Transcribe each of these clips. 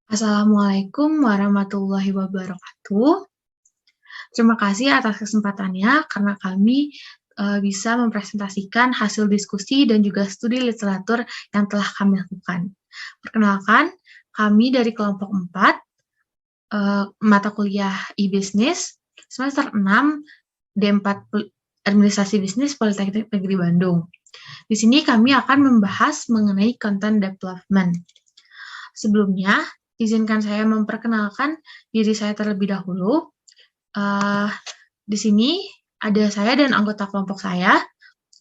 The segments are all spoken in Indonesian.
Assalamualaikum warahmatullahi wabarakatuh. Terima kasih atas kesempatannya karena kami bisa mempresentasikan hasil diskusi dan juga studi literatur yang telah kami lakukan. Perkenalkan, kami dari kelompok 4, mata kuliah e-business semester 6 D4 Administrasi Bisnis Politeknik Negeri Bandung. Di sini kami akan membahas mengenai content development. Sebelumnya, izinkan saya memperkenalkan diri saya terlebih dahulu. Di sini ada saya dan anggota kelompok saya.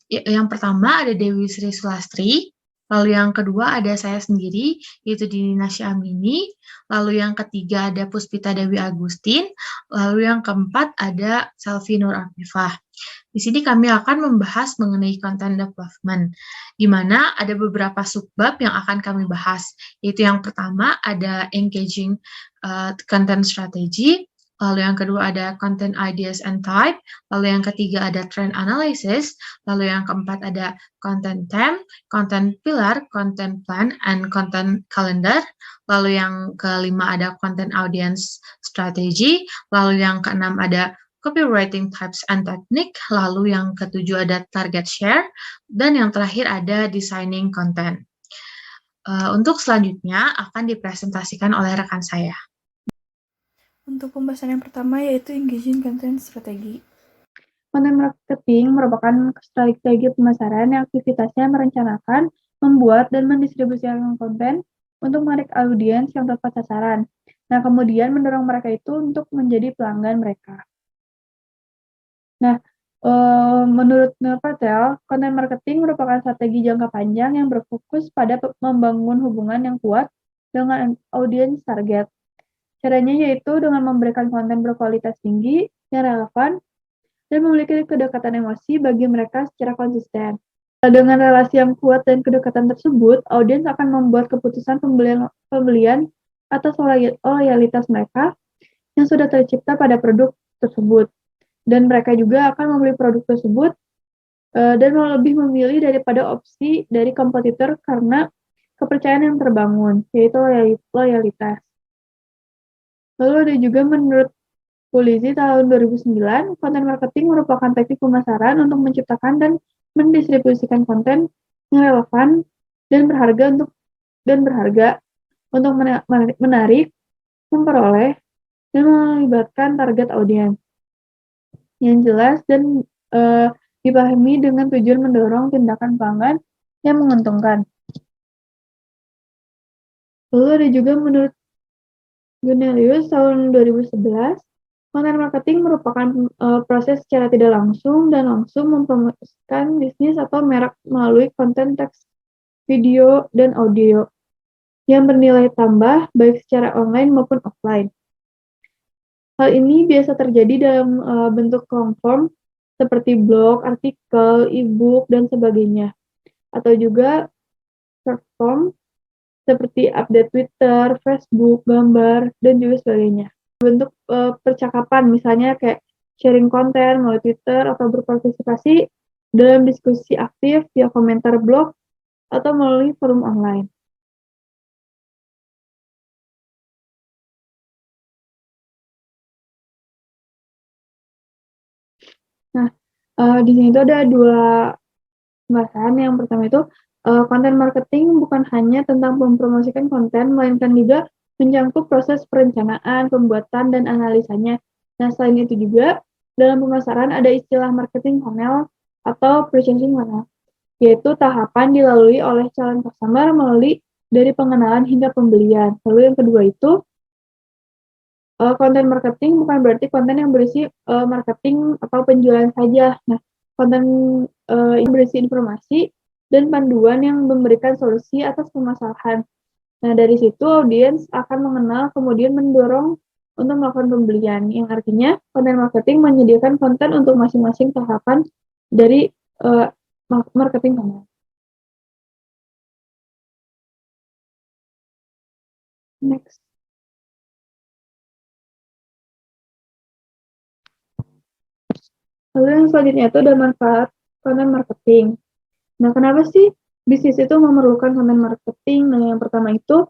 Yang pertama ada Dewi Sri Sulastri, lalu yang kedua ada saya sendiri, yaitu Dini Nasya-Amini, lalu yang ketiga ada Puspita Dewi Agustin, lalu yang keempat ada Selvi Nur Afifah. Di sini kami akan membahas mengenai content development, di mana ada beberapa subbab yang akan kami bahas, yaitu yang pertama ada engaging content strategy, lalu yang kedua ada content ideas and type, lalu yang ketiga ada trend analysis, lalu yang keempat ada content theme, content pillar, content plan, and content calendar, lalu yang kelima ada content audience strategy, lalu yang keenam ada copywriting types and technique, lalu yang ketujuh ada target share, dan yang terakhir ada designing content. Untuk selanjutnya akan dipresentasikan oleh rekan saya. Untuk pembahasan yang pertama yaitu engaging content strategy. Konten marketing merupakan strategi pemasaran yang aktivitasnya merencanakan, membuat, dan mendistribusikan konten untuk menarik audiens yang tepat sasaran. Nah, kemudian mendorong mereka itu untuk menjadi pelanggan mereka. Nah, menurut Neil Patel, konten marketing merupakan strategi jangka panjang yang berfokus pada membangun hubungan yang kuat dengan audiens target. Caranya yaitu dengan memberikan konten berkualitas tinggi, yang relevan, dan memiliki kedekatan emosi bagi mereka secara konsisten. Dengan relasi yang kuat dan kedekatan tersebut, audiens akan membuat keputusan pembelian atas loyalitas mereka yang sudah tercipta pada produk tersebut. Dan mereka juga akan membeli produk tersebut dan lebih memilih daripada opsi dari kompetitor karena kepercayaan yang terbangun, yaitu loyalitas. Lalu ada juga menurut Polisi tahun 2009, konten marketing merupakan teknik pemasaran untuk menciptakan dan mendistribusikan konten yang relevan dan berharga untuk menarik, memperoleh, dan melibatkan target audiens yang jelas dan dipahami dengan tujuan mendorong tindakan pelanggan yang menguntungkan. Lalu ada juga menurut Gunelius tahun 2011, konten marketing merupakan proses secara tidak langsung dan langsung mempromosikan bisnis atau merek melalui konten teks, video, dan audio yang bernilai tambah baik secara online maupun offline. Hal ini biasa terjadi dalam bentuk long form seperti blog, artikel, e-book, dan sebagainya. Atau juga short form seperti update Twitter, Facebook, gambar, dan juga sebagainya. Bentuk percakapan, misalnya kayak sharing konten melalui Twitter atau berpartisipasi dalam diskusi aktif via komentar blog atau melalui forum online. Nah, di sini tuh ada dua pembahasan. Yang pertama itu konten marketing bukan hanya tentang mempromosikan konten, melainkan juga mencakup proses perencanaan, pembuatan, dan analisanya. Nah, selain itu juga, dalam pemasaran ada istilah marketing funnel atau purchasing funnel, yaitu tahapan dilalui oleh calon customer melalui dari pengenalan hingga pembelian. Lalu yang kedua itu, konten marketing bukan berarti konten yang berisi marketing atau penjualan saja. Nah, konten yang berisi informasi dan panduan yang memberikan solusi atas permasalahan. Nah, dari situ audiens akan mengenal kemudian mendorong untuk melakukan pembelian, yang artinya konten marketing menyediakan konten untuk masing-masing tahapan dari marketing funnel. Next. Lalu yang selanjutnya itu ada manfaat konten marketing. Nah, kenapa sih bisnis itu memerlukan konten marketing? Nah, yang pertama itu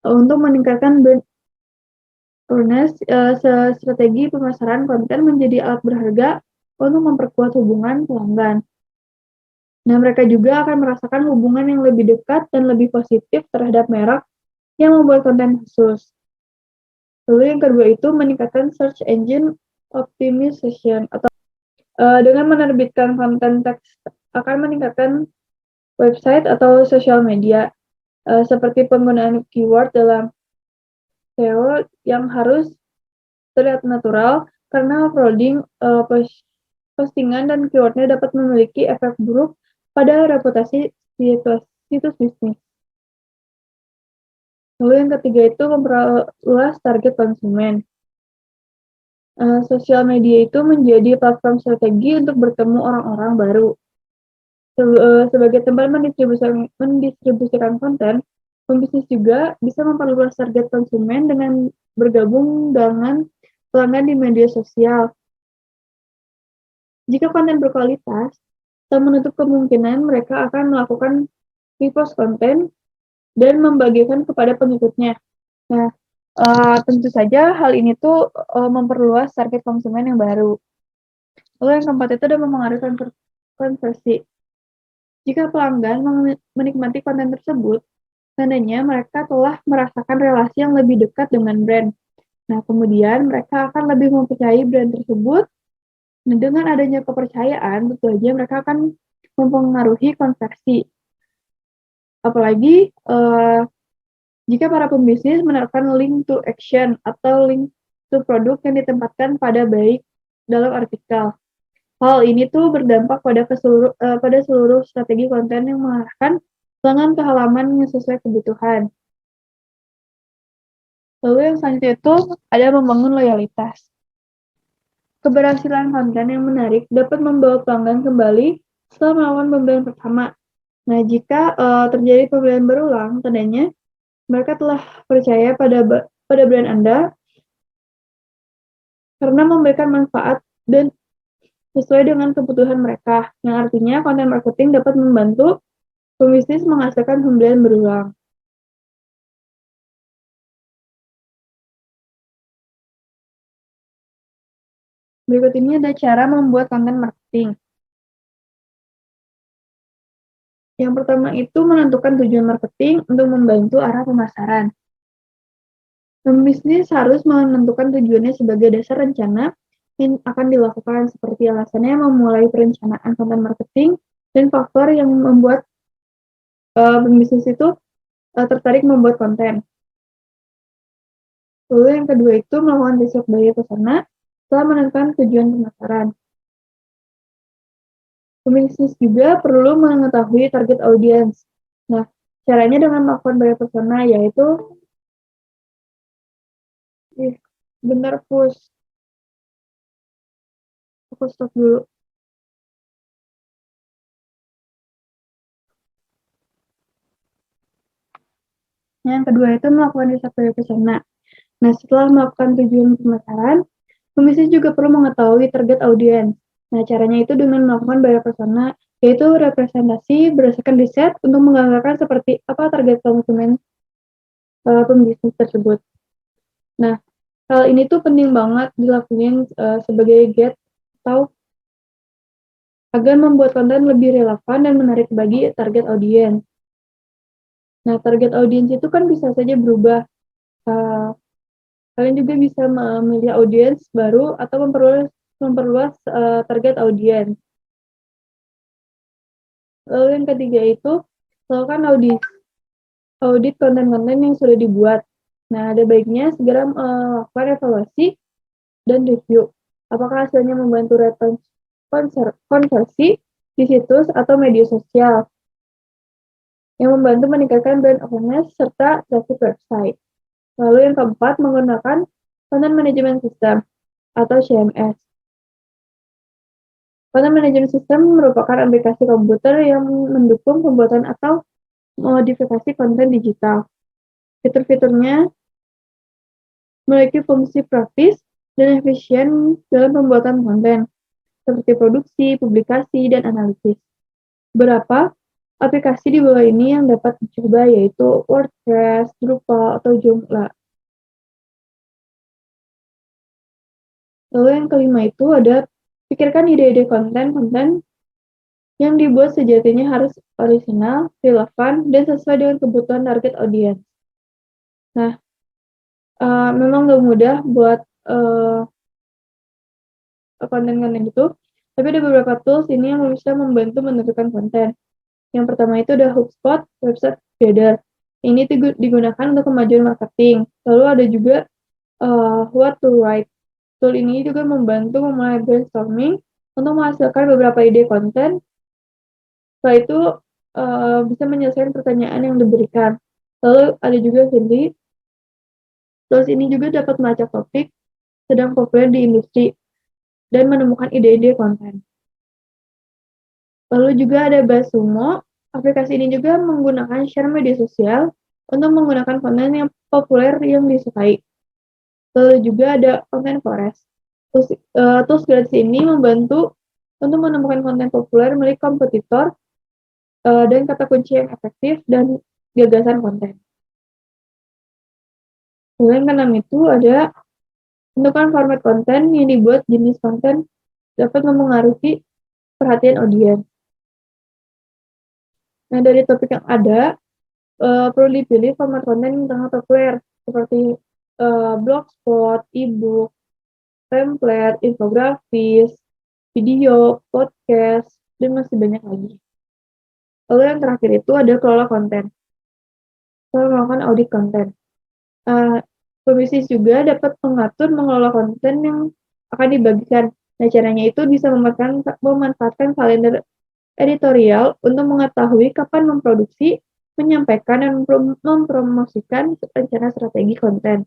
Untuk meningkatkan brand awareness, strategi pemasaran konten menjadi alat berharga untuk memperkuat hubungan pelanggan. Nah, mereka juga akan merasakan hubungan yang lebih dekat dan lebih positif terhadap merek yang membuat konten khusus. Lalu yang kedua itu meningkatkan search engine optimization atau dengan menerbitkan konten teks akan meningkatkan website atau sosial media seperti penggunaan keyword dalam SEO yang harus terlihat natural karena uploading postingan dan keywordnya dapat memiliki efek buruk pada reputasi situs bisnis. Lalu yang ketiga itu memperluas target konsumen. Sosial media itu menjadi platform strategi untuk bertemu orang-orang baru. Sebagai tempat mendistribusikan konten, pembisnis juga bisa memperluas target konsumen dengan bergabung dengan pelanggan di media sosial. Jika konten berkualitas, tak menutup kemungkinan mereka akan melakukan repost konten dan membagikan kepada pengikutnya. Nah, tentu saja hal ini tuh memperluas target konsumen yang baru. Lalu yang keempat itu adalah mempengaruhi konversi. Jika pelanggan menikmati konten tersebut, tandanya mereka telah merasakan relasi yang lebih dekat dengan brand. Nah, kemudian mereka akan lebih mempercayai brand tersebut. Nah, dengan adanya kepercayaan, tentu saja mereka akan mempengaruhi konversi. Apalagi jika para pembisnis menerapkan link to action atau link to produk yang ditempatkan pada baik dalam artikel. Hal ini tuh berdampak pada seluruh strategi konten yang mengarahkan pelanggan ke halaman yang sesuai kebutuhan. Lalu yang selanjutnya itu ada membangun loyalitas. Keberhasilan konten yang menarik dapat membawa pelanggan kembali setelah melakukan pembelian pertama. Nah, jika terjadi pembelian berulang, tandanya mereka telah percaya pada brand Anda karena memberikan manfaat dan sesuai dengan kebutuhan mereka. Yang artinya konten marketing dapat membantu pembisnis menghasilkan pembelian berulang. Berikut ini ada cara membuat konten marketing. Yang pertama itu menentukan tujuan marketing untuk membantu arah pemasaran. Pembisnis harus menentukan tujuannya sebagai dasar rencana yang akan dilakukan, seperti alasannya memulai perencanaan konten marketing dan faktor yang membuat pembisnis itu tertarik membuat konten. Lalu yang kedua itu melakukan riset buyer persona setelah menentukan tujuan pemasaran. Pembisnis juga perlu mengetahui target audiens. Nah, caranya dengan melakukan buyer persona yaitu bentar aku stop dulu. Yang kedua itu melakukan riset buyer persona. Nah, setelah melakukan tujuan pemasaran, pembisnis juga perlu mengetahui target audiens. Nah, caranya itu dengan melakukan buyer persona, yaitu representasi berdasarkan riset untuk menggambarkan seperti apa target konsumen pembisnis tersebut. Nah, hal ini tuh penting banget dilakukan sebagai guide atau agar membuat konten lebih relevan dan menarik bagi target audiens. Nah, target audiens itu kan bisa saja berubah. Kalian juga bisa memilih audiens baru atau memperluas target audiens. Lalu yang ketiga itu lakukan audit konten-konten yang sudah dibuat. Nah, ada baiknya segera melakukan evaluasi dan review. Apakah hasilnya membantu konversi di situs atau media sosial yang membantu meningkatkan brand awareness serta traffic website. Lalu yang keempat, menggunakan Content Management System atau CMS. Content Management System merupakan aplikasi komputer yang mendukung pembuatan atau modifikasi konten digital. Fitur-fiturnya memiliki fungsi praktis dan efisien dalam pembuatan konten, seperti produksi, publikasi, dan analisis. aplikasi di bawah ini yang dapat dicoba yaitu WordPress, Drupal, atau Joomla. Lalu yang kelima itu ada pikirkan ide-ide konten yang dibuat sejatinya harus orisinal, relevan, dan sesuai dengan kebutuhan target audiens. Nah, memang gak mudah buat konten-konten itu, tapi ada beberapa tools ini yang bisa membantu menentukan konten. Yang pertama itu ada HubSpot, Website Builder. Ini digunakan untuk kemajuan marketing. Lalu ada juga What to Write. Tool ini juga membantu memulai brainstorming untuk menghasilkan beberapa ide konten. Setelah itu bisa menyelesaikan pertanyaan yang diberikan. Lalu ada juga Feedly. Tools ini juga dapat melacak topik sedang populer di industri dan menemukan ide-ide konten. Lalu juga ada BuzzSumo. Aplikasi ini juga menggunakan share media sosial untuk menggunakan konten yang populer yang disukai. Lalu juga ada Content Forest. Tools gratis ini membantu untuk menemukan konten populer milik kompetitor dan kata kunci yang efektif dan gagasan konten. Lalu yang keenam itu ada tentukan format konten yang dibuat jenis konten dapat mempengaruhi perhatian audiens. Nah, dari topik yang ada, perlu dipilih format konten yang sangat populer, seperti blogspot, e-book, template, infografis, video, podcast, dan masih banyak lagi. Lalu yang terakhir itu ada kelola konten. Kita melakukan audit konten. Pebisnis juga dapat mengelola konten yang akan dibagikan. Nah, caranya itu bisa memanfaatkan kalender editorial untuk mengetahui kapan memproduksi, menyampaikan, dan mempromosikan rencana strategi konten.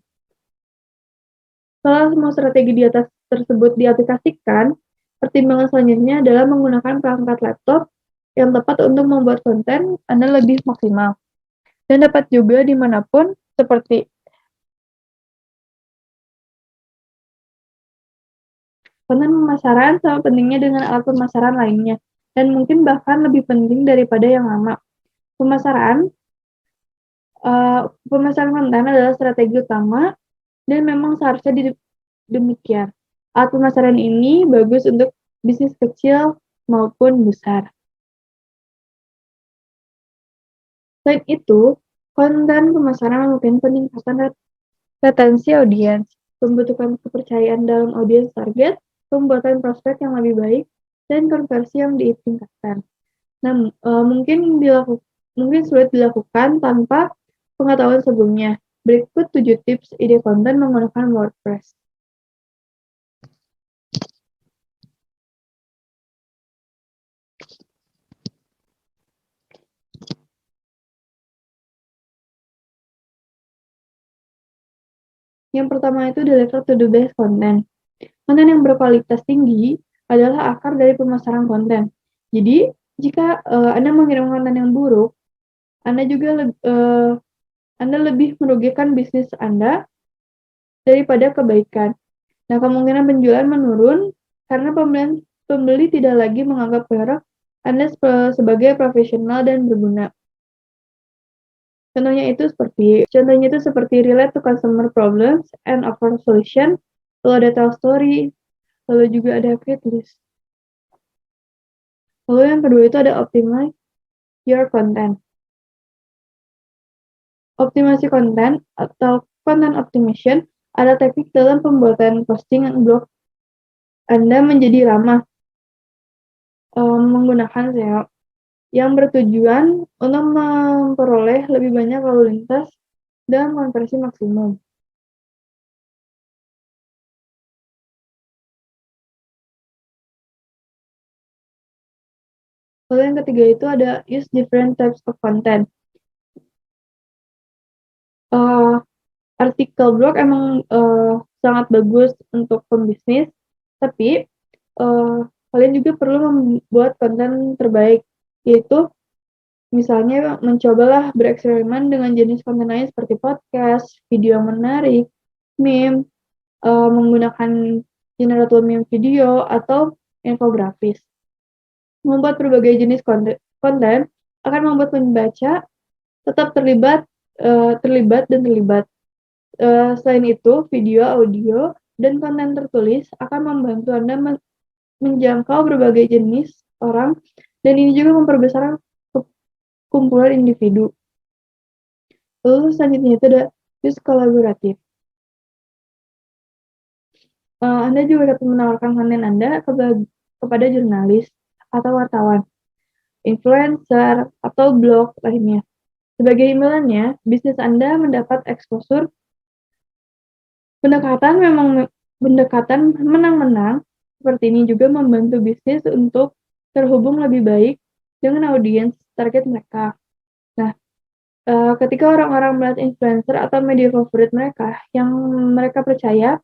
Setelah semua strategi di atas tersebut diaplikasikan, pertimbangan selanjutnya adalah menggunakan perangkat laptop yang tepat untuk membuat konten Anda lebih maksimal. Dan dapat juga dimanapun, seperti konten pemasaran sama pentingnya dengan alat pemasaran lainnya, dan mungkin bahkan lebih penting daripada yang lama. Pemasaran konten adalah strategi utama, dan memang seharusnya demikian. Alat pemasaran ini bagus untuk bisnis kecil maupun besar. Selain itu, konten pemasaran mungkin peningkatan retensi audiens, pembentukan kepercayaan dalam audiens target, pembuatan prospek yang lebih baik, dan konversi yang ditingkatkan. Nah, mungkin sulit dilakukan tanpa pengetahuan sebelumnya. Berikut 7 tips ide konten menggunakan WordPress. Yang pertama itu deliver to the best content. Konten yang berkualitas tinggi adalah akar dari pemasaran konten. Jadi, jika Anda mengirim konten yang buruk, Anda lebih merugikan bisnis Anda daripada kebaikan. Nah, kemungkinan penjualan menurun karena pembeli tidak lagi menganggap produk Anda sebagai profesional dan berguna. Contohnya itu seperti relate to customer problems and offer solution, lalu ada tell story, lalu juga ada create list. Lalu yang kedua itu ada optimize your content. Optimasi konten atau content optimization adalah teknik dalam pembuatan posting blog Anda menjadi ramah menggunakan SEO yang bertujuan untuk memperoleh lebih banyak lalu lintas dan konversi maksimum. Lalu yang ketiga itu ada use different types of content. Artikel blog emang sangat bagus untuk pembisnis, tapi kalian juga perlu membuat konten terbaik, yaitu misalnya mencobalah bereksperimen dengan jenis konten lain seperti podcast, video menarik, meme, menggunakan generator meme video, atau infografis. Membuat berbagai jenis konten akan membuat pembaca tetap terlibat dan terlibat. Selain itu, video, audio, dan konten tertulis akan membantu Anda menjangkau berbagai jenis orang, dan ini juga memperbesar kumpulan individu. Lalu selanjutnya itu ada use kolaboratif. Anda juga dapat menawarkan konten Anda kepada jurnalis atau wartawan, influencer, atau blog lainnya. Sebagai imbalannya, bisnis Anda mendapat exposure. Pendekatan menang-menang seperti ini juga membantu bisnis untuk terhubung lebih baik dengan audiens target mereka. Nah, ketika orang-orang melihat influencer atau media favorit mereka yang mereka percaya,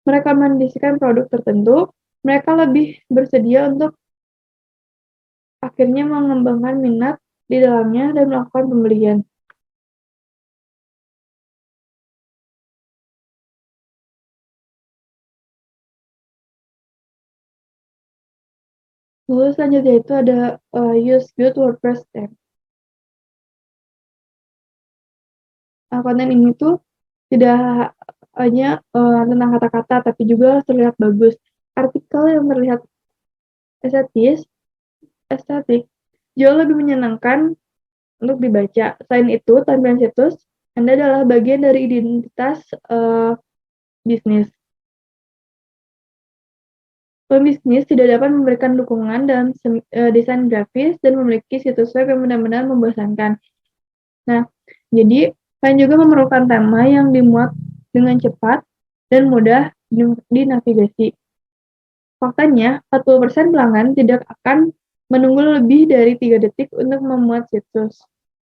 mereka mendiskusikan produk tertentu, mereka lebih bersedia untuk akhirnya mengembangkan minat di dalamnya dan melakukan pembelian. Lalu selanjutnya itu ada use good WordPress theme. Konten ini tuh tidak hanya tentang kata-kata, tapi juga terlihat bagus. Artikel yang terlihat estetik jauh lebih menyenangkan untuk dibaca. Selain itu, tampilan situs Anda adalah bagian dari identitas bisnis. Pembisnis tidak dapat memberikan dukungan dalam desain grafis dan memiliki situs web yang benar-benar membosankan. Nah, jadi kalian juga memerlukan tema yang dimuat dengan cepat dan mudah dinavigasi. Faktanya, 40% pelanggan tidak akan menunggu lebih dari 3 detik untuk memuat situs.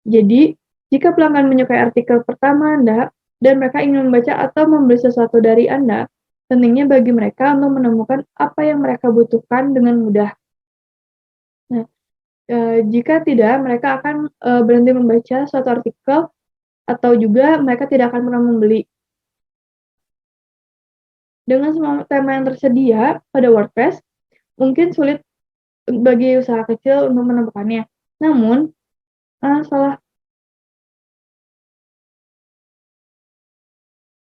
Jadi, jika pelanggan menyukai artikel pertama Anda dan mereka ingin membaca atau membeli sesuatu dari Anda, pentingnya bagi mereka untuk menemukan apa yang mereka butuhkan dengan mudah. Nah, jika tidak, mereka akan berhenti membaca suatu artikel atau juga mereka tidak akan pernah membeli. Dengan semua tema yang tersedia pada WordPress, mungkin sulit bagi usaha kecil untuk menemukannya. Namun,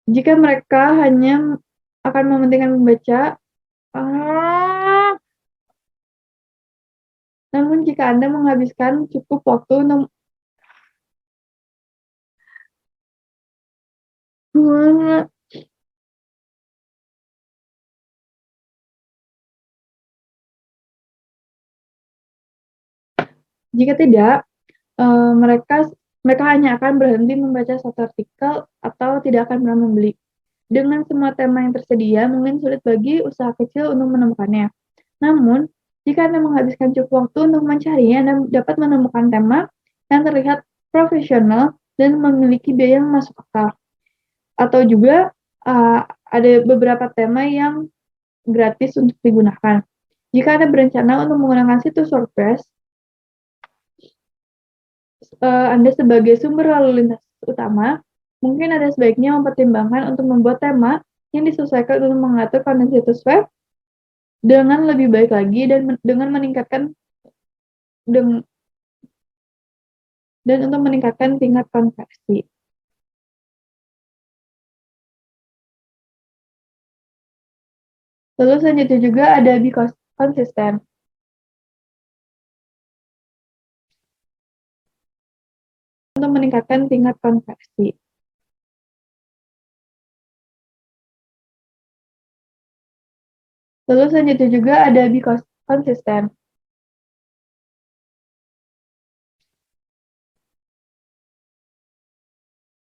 jika mereka hanya akan mementingkan membaca, namun jika Anda menghabiskan cukup waktu untuk jika tidak, mereka hanya akan berhenti membaca satu artikel atau tidak akan pernah membeli. Dengan semua tema yang tersedia, mungkin sulit bagi usaha kecil untuk menemukannya. Namun, jika Anda menghabiskan cukup waktu untuk mencari, Anda dapat menemukan tema yang terlihat profesional dan memiliki biaya yang masuk akal. Atau juga ada beberapa tema yang gratis untuk digunakan. Jika Anda berencana untuk menggunakan situs WordPress, Anda sebagai sumber lalu lintas utama, mungkin ada sebaiknya mempertimbangkan untuk membuat tema yang disesuaikan untuk mengatur konten situs web dengan lebih baik lagi dan untuk meningkatkan tingkat konversi. Lalu selanjutnya juga ada be konsisten. Untuk meningkatkan tingkat konversi. Lalu selanjutnya juga ada be konsisten.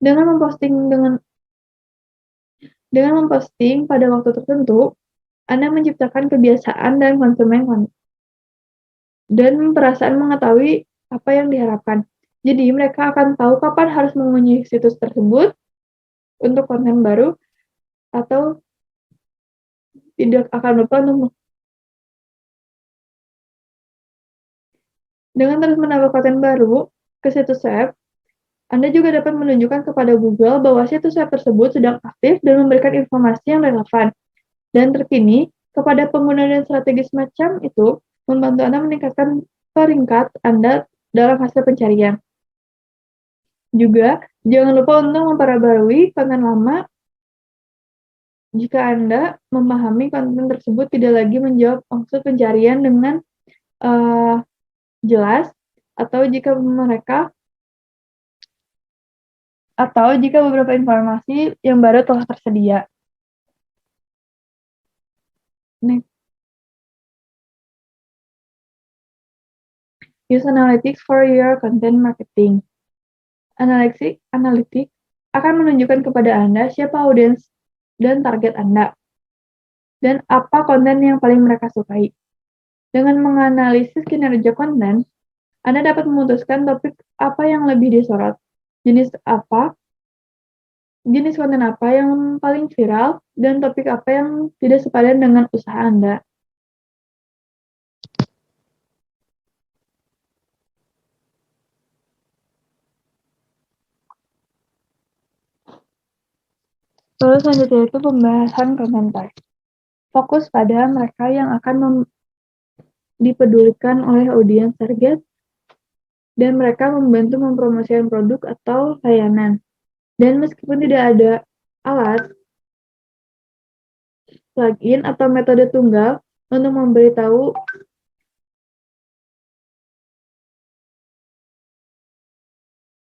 Dengan memposting pada waktu tertentu, Anda menciptakan kebiasaan dan konsumen dan perasaan mengetahui apa yang diharapkan. Jadi, mereka akan tahu kapan harus mengunjungi situs tersebut untuk konten baru atau tidak akan lupa untuk dengan terus menambah konten baru ke situs web, Anda juga dapat menunjukkan kepada Google bahwa situs web tersebut sedang aktif dan memberikan informasi yang relevan dan terkini kepada pengguna dan strategi semacam itu membantu Anda meningkatkan peringkat Anda dalam hasil pencarian. Juga, jangan lupa untuk memperbarui konten lama jika Anda memahami konten tersebut tidak lagi menjawab maksud pencarian dengan jelas, atau jika beberapa informasi yang baru telah tersedia. Next. Use analytics for your content marketing. Analytics akan menunjukkan kepada Anda siapa audiens dan target Anda, dan apa konten yang paling mereka sukai. Dengan menganalisis kinerja konten, Anda dapat memutuskan topik apa yang lebih disorot, jenis konten apa yang paling viral, dan topik apa yang tidak sepadan dengan usaha Anda. Lalu selanjutnya itu pembahasan konten type. Fokus pada mereka yang akan dipedulikan oleh audiens target, dan mereka membantu mempromosikan produk atau layanan. Dan meskipun tidak ada alat, plugin, atau metode tunggal untuk memberitahu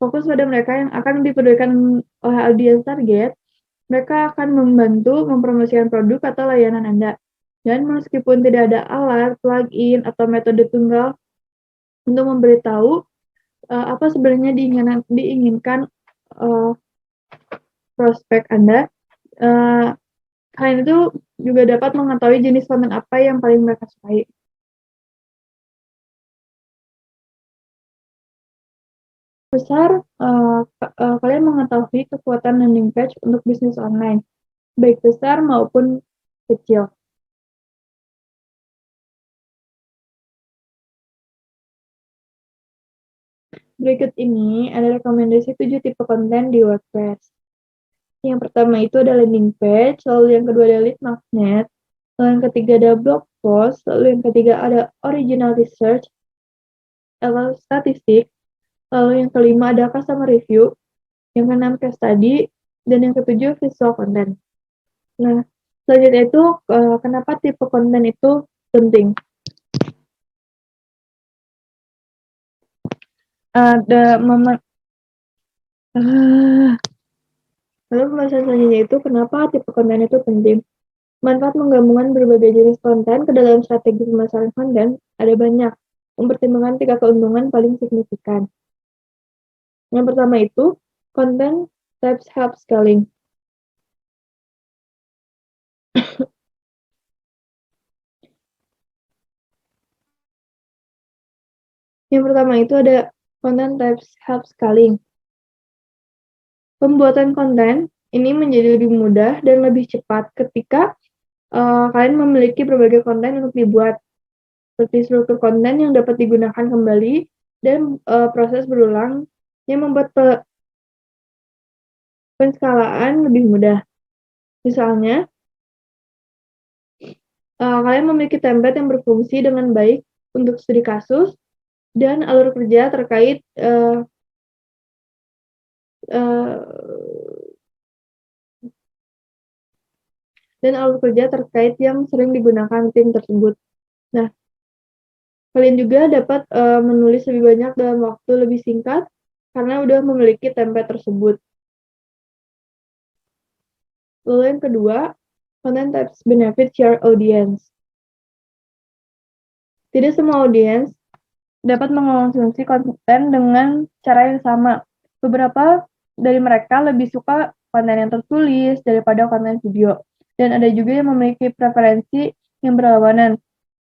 fokus pada mereka yang akan dipedulikan oleh audiens target, mereka akan membantu mempromosikan produk atau layanan Anda. Dan meskipun tidak ada alat, plugin, atau metode tunggal untuk memberitahu apa sebenarnya diinginkan prospek Anda, kalian itu juga dapat mengetahui jenis konten apa yang paling mereka sukai. Kalian mengetahui kekuatan landing page untuk bisnis online, baik besar maupun kecil. Berikut ini ada rekomendasi 7 tipe konten di WordPress. Yang pertama itu ada landing page, lalu yang kedua ada lead magnet, lalu yang ketiga ada blog post, lalu yang ketiga ada original research atau statistik, lalu yang kelima ada customer review, yang keenam case study, dan yang ketujuh visual content. Nah, selanjutnya itu kenapa tipe konten itu penting? Lalu pembahasan selanjutnya itu kenapa tipe konten itu penting. Manfaat menggabungkan berbagai jenis konten ke dalam strategi pemasaran konten ada banyak. Mempertimbangkan 3 keuntungan paling signifikan. Yang pertama itu, content types help scaling. Yang pertama itu ada content types help scaling. Pembuatan konten ini menjadi lebih mudah dan lebih cepat ketika kalian memiliki berbagai konten untuk dibuat, seperti struktur konten yang dapat digunakan kembali dan proses berulang yang membuat penskalaan lebih mudah. Misalnya, kalian memiliki template yang berfungsi dengan baik untuk studi kasus dan alur kerja terkait yang sering digunakan tim tersebut. Nah, kalian juga dapat menulis lebih banyak dalam waktu lebih singkat karena udah memiliki template tersebut. Lalu yang kedua, content types benefit your audience. Tidak semua audiens dapat mengonsumsi konten dengan cara yang sama. Beberapa dari mereka lebih suka konten yang tertulis daripada konten video. Dan ada juga yang memiliki preferensi yang berlawanan.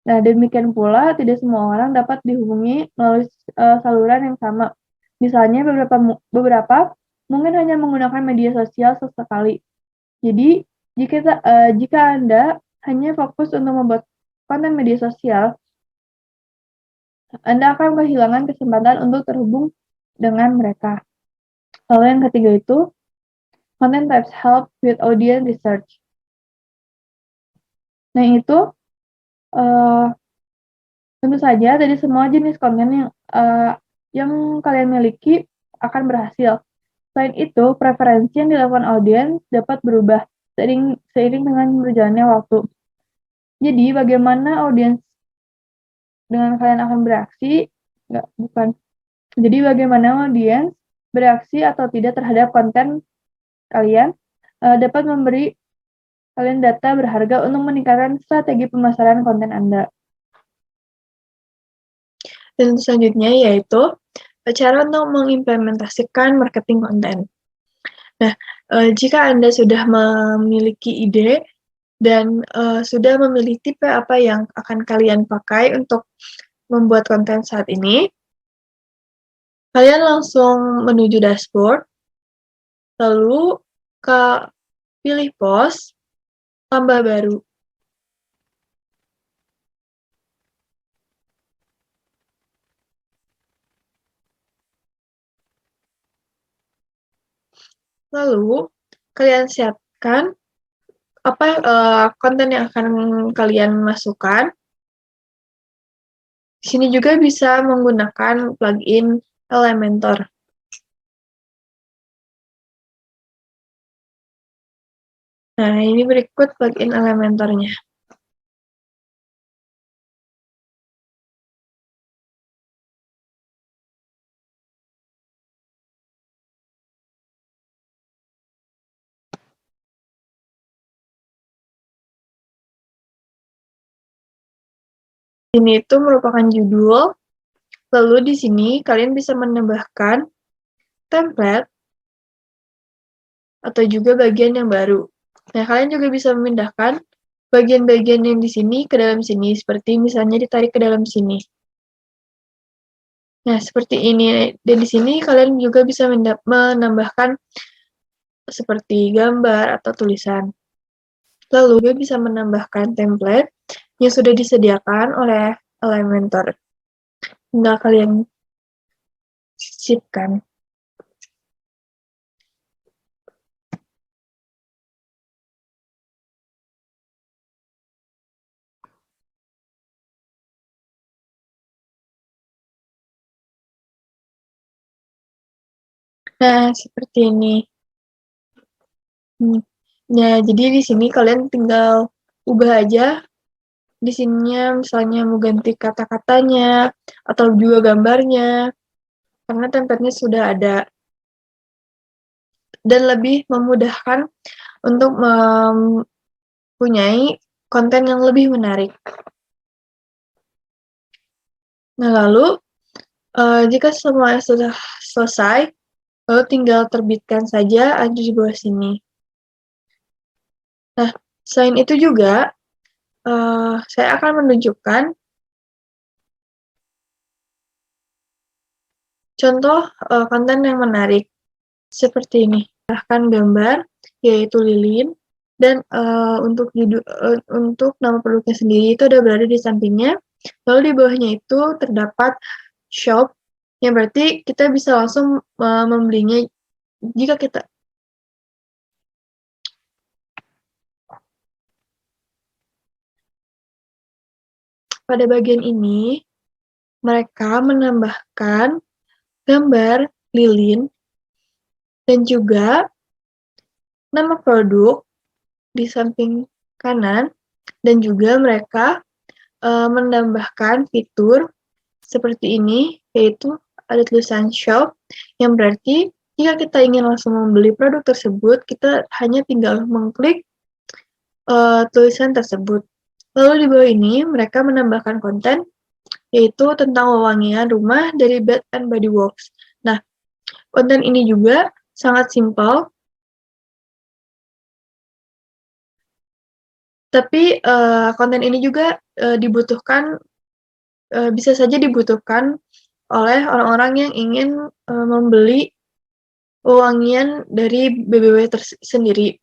Nah, demikian pula tidak semua orang dapat dihubungi melalui saluran yang sama. Misalnya beberapa mungkin hanya menggunakan media sosial sesekali. Jadi, jika Anda hanya fokus untuk membuat konten media sosial, Anda akan kehilangan kesempatan untuk terhubung dengan mereka. Lalu yang ketiga itu, content types help with audience research. Nah itu, tentu saja dari semua jenis konten yang yang kalian miliki akan berhasil. Selain itu, preferensi yang dilakukan audiens dapat berubah seiring dengan berjalannya waktu. Jadi, bagaimana audiens dengan kalian akan bereaksi? Bukan. Jadi, bagaimana audiens bereaksi atau tidak terhadap konten kalian dapat memberi kalian data berharga untuk meningkatkan strategi pemasaran konten Anda. Dan selanjutnya yaitu cara untuk mengimplementasikan marketing konten. Nah, jika Anda sudah memiliki ide dan sudah memilih tipe apa yang akan kalian pakai untuk membuat konten saat ini, kalian langsung menuju dashboard, lalu pilih post, tambah baru. Lalu, kalian siapkan apa konten yang akan kalian masukkan. Di sini juga bisa menggunakan plugin Elementor. Nah, ini berikut plugin Elementornya. Ini itu merupakan judul, lalu di sini kalian bisa menambahkan template atau juga bagian yang baru. Nah, kalian juga bisa memindahkan bagian-bagian yang di sini ke dalam sini, seperti misalnya ditarik ke dalam sini. Nah, seperti ini. Dan di sini kalian juga bisa menambahkan seperti gambar atau tulisan. Lalu juga bisa menambahkan template yang sudah disediakan oleh Elementor. Tinggal kalian sisipkan. Nah, seperti ini. Nah, jadi di sini kalian tinggal ubah aja. Di sininya misalnya mau ganti kata-katanya atau juga gambarnya, karena template-nya sudah ada. Dan lebih memudahkan untuk mempunyai konten yang lebih menarik. Nah, lalu jika semua sudah selesai, lalu tinggal terbitkan saja ada di bawah sini. Nah, selain itu juga, saya akan menunjukkan contoh konten yang menarik, seperti ini. Bahkan gambar, yaitu lilin, dan untuk nama produknya sendiri itu ada berada di sampingnya. Lalu di bawahnya itu terdapat shop, yang berarti kita bisa langsung membelinya jika kita pada bagian ini mereka menambahkan gambar lilin dan juga nama produk di samping kanan, dan juga mereka menambahkan fitur seperti ini, yaitu ada tulisan shop, yang berarti jika kita ingin langsung membeli produk tersebut, kita hanya tinggal mengklik tulisan tersebut. Lalu di bawah ini, mereka menambahkan konten, yaitu tentang wewangian rumah dari Bath and Body Works. Nah, konten ini juga sangat simpel, tapi konten ini juga bisa saja dibutuhkan oleh orang-orang yang ingin membeli wewangian dari BBW sendiri.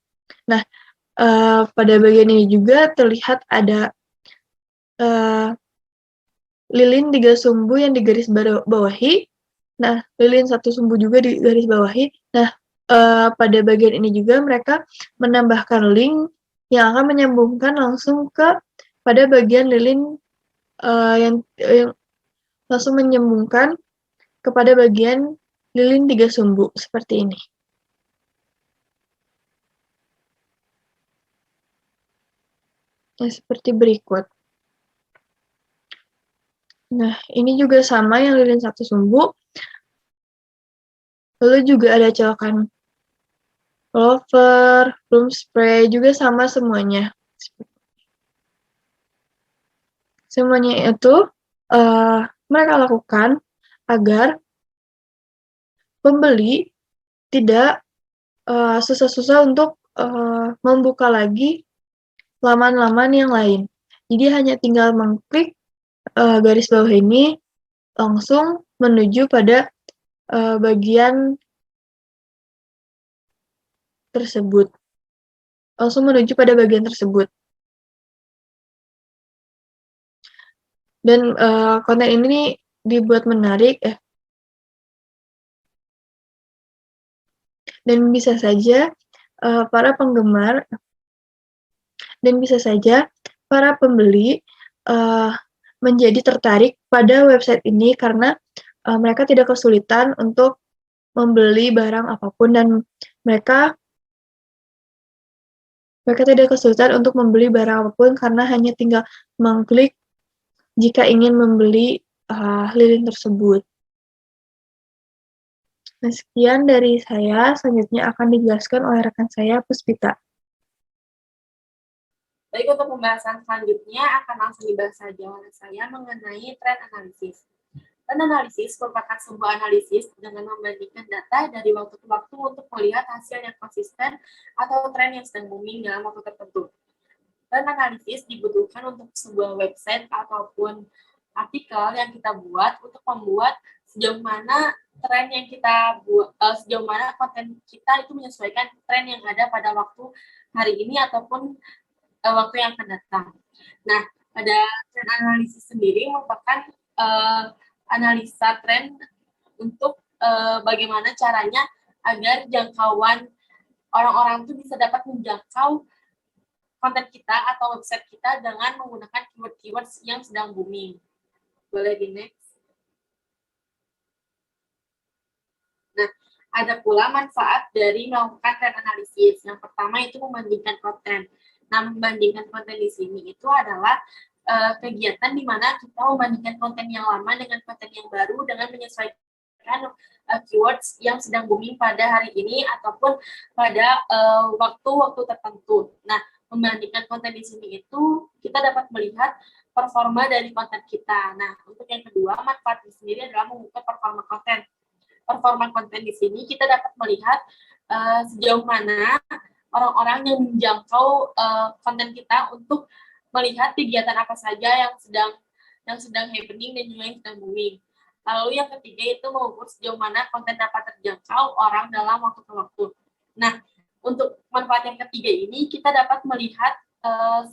Nah, pada bagian ini juga terlihat ada lilin 3 sumbu yang digaris bawahi. Nah, lilin 1 sumbu juga digaris bawahi. Nah, pada bagian ini juga mereka menambahkan link yang akan menyambungkan langsung pada bagian lilin yang langsung menyambungkan kepada bagian lilin 3 sumbu seperti ini. Nah, seperti berikut. Nah, ini juga sama yang lilin 1 sumbu. Lalu juga ada colokan clover, bloom spray, juga sama semuanya. Semuanya itu mereka lakukan agar pembeli tidak susah-susah untuk membuka lagi laman-laman yang lain. Jadi hanya tinggal mengklik garis bawah ini, langsung menuju pada bagian tersebut. Langsung menuju pada bagian tersebut. Dan konten ini dibuat menarik, dan bisa saja para penggemar dan bisa saja para pembeli menjadi tertarik pada website ini karena mereka tidak kesulitan untuk membeli barang apapun dan mereka tidak kesulitan untuk membeli barang apapun karena hanya tinggal mengklik jika ingin membeli lilin tersebut. Nah, sekian dari saya. Selanjutnya akan dijelaskan oleh rekan saya, Puspita. Baik, untuk pembahasan selanjutnya akan langsung dibahas saja oleh saya mengenai trend analisis. Trend analisis merupakan sebuah analisis dengan membandingkan data dari waktu ke waktu untuk melihat hasil yang konsisten atau tren yang sedang booming dalam waktu tertentu. Trend analisis dibutuhkan untuk sebuah website ataupun artikel yang kita buat untuk membuat sejauh mana tren yang kita buat, sejauh mana konten kita itu menyesuaikan tren yang ada pada waktu hari ini ataupun waktu yang akan datang. Nah, pada trend analisis sendiri merupakan analisa tren untuk bagaimana caranya agar jangkauan orang-orang itu bisa dapat menjangkau konten kita atau website kita dengan menggunakan keyword-keywords yang sedang booming. Boleh di next. Nah, ada pula manfaat dari melakukan trend analisis. Yang pertama itu membandingkan konten. Nah, membandingkan konten di sini itu adalah kegiatan di mana kita membandingkan konten yang lama dengan konten yang baru dengan menyesuaikan keywords yang sedang booming pada hari ini ataupun pada waktu-waktu tertentu. Nah, membandingkan konten di sini itu kita dapat melihat performa dari konten kita. Nah, untuk yang kedua, manfaat di sendiri adalah mengukur performa konten. Performa konten di sini kita dapat melihat sejauh mana orang-orang yang menjangkau konten kita untuk melihat kegiatan apa saja yang sedang happening dan juga yang sedang booming. Lalu yang ketiga itu mengukur sejauh mana konten dapat terjangkau orang dalam waktu ke waktu. Nah, untuk manfaat yang ketiga ini kita dapat melihat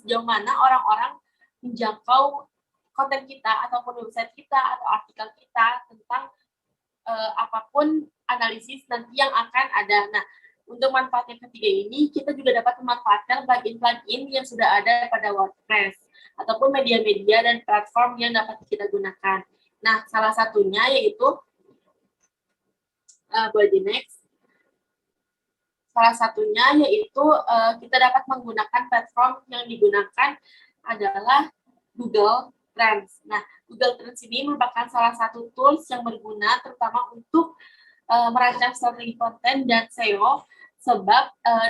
sejauh mana orang-orang menjangkau konten kita ataupun website kita atau artikel kita tentang apapun analisis nanti yang akan ada. Nah, untuk manfaat yang ketiga ini, kita juga dapat memanfaatkan plugin-plugin yang sudah ada pada WordPress ataupun media-media dan platform yang dapat kita gunakan. Nah, salah satunya yaitu boleh di next. Salah satunya yaitu kita dapat menggunakan platform yang digunakan adalah Google Trends. Nah, Google Trends ini merupakan salah satu tools yang berguna terutama untuk merancang strategi konten dan SEO sebab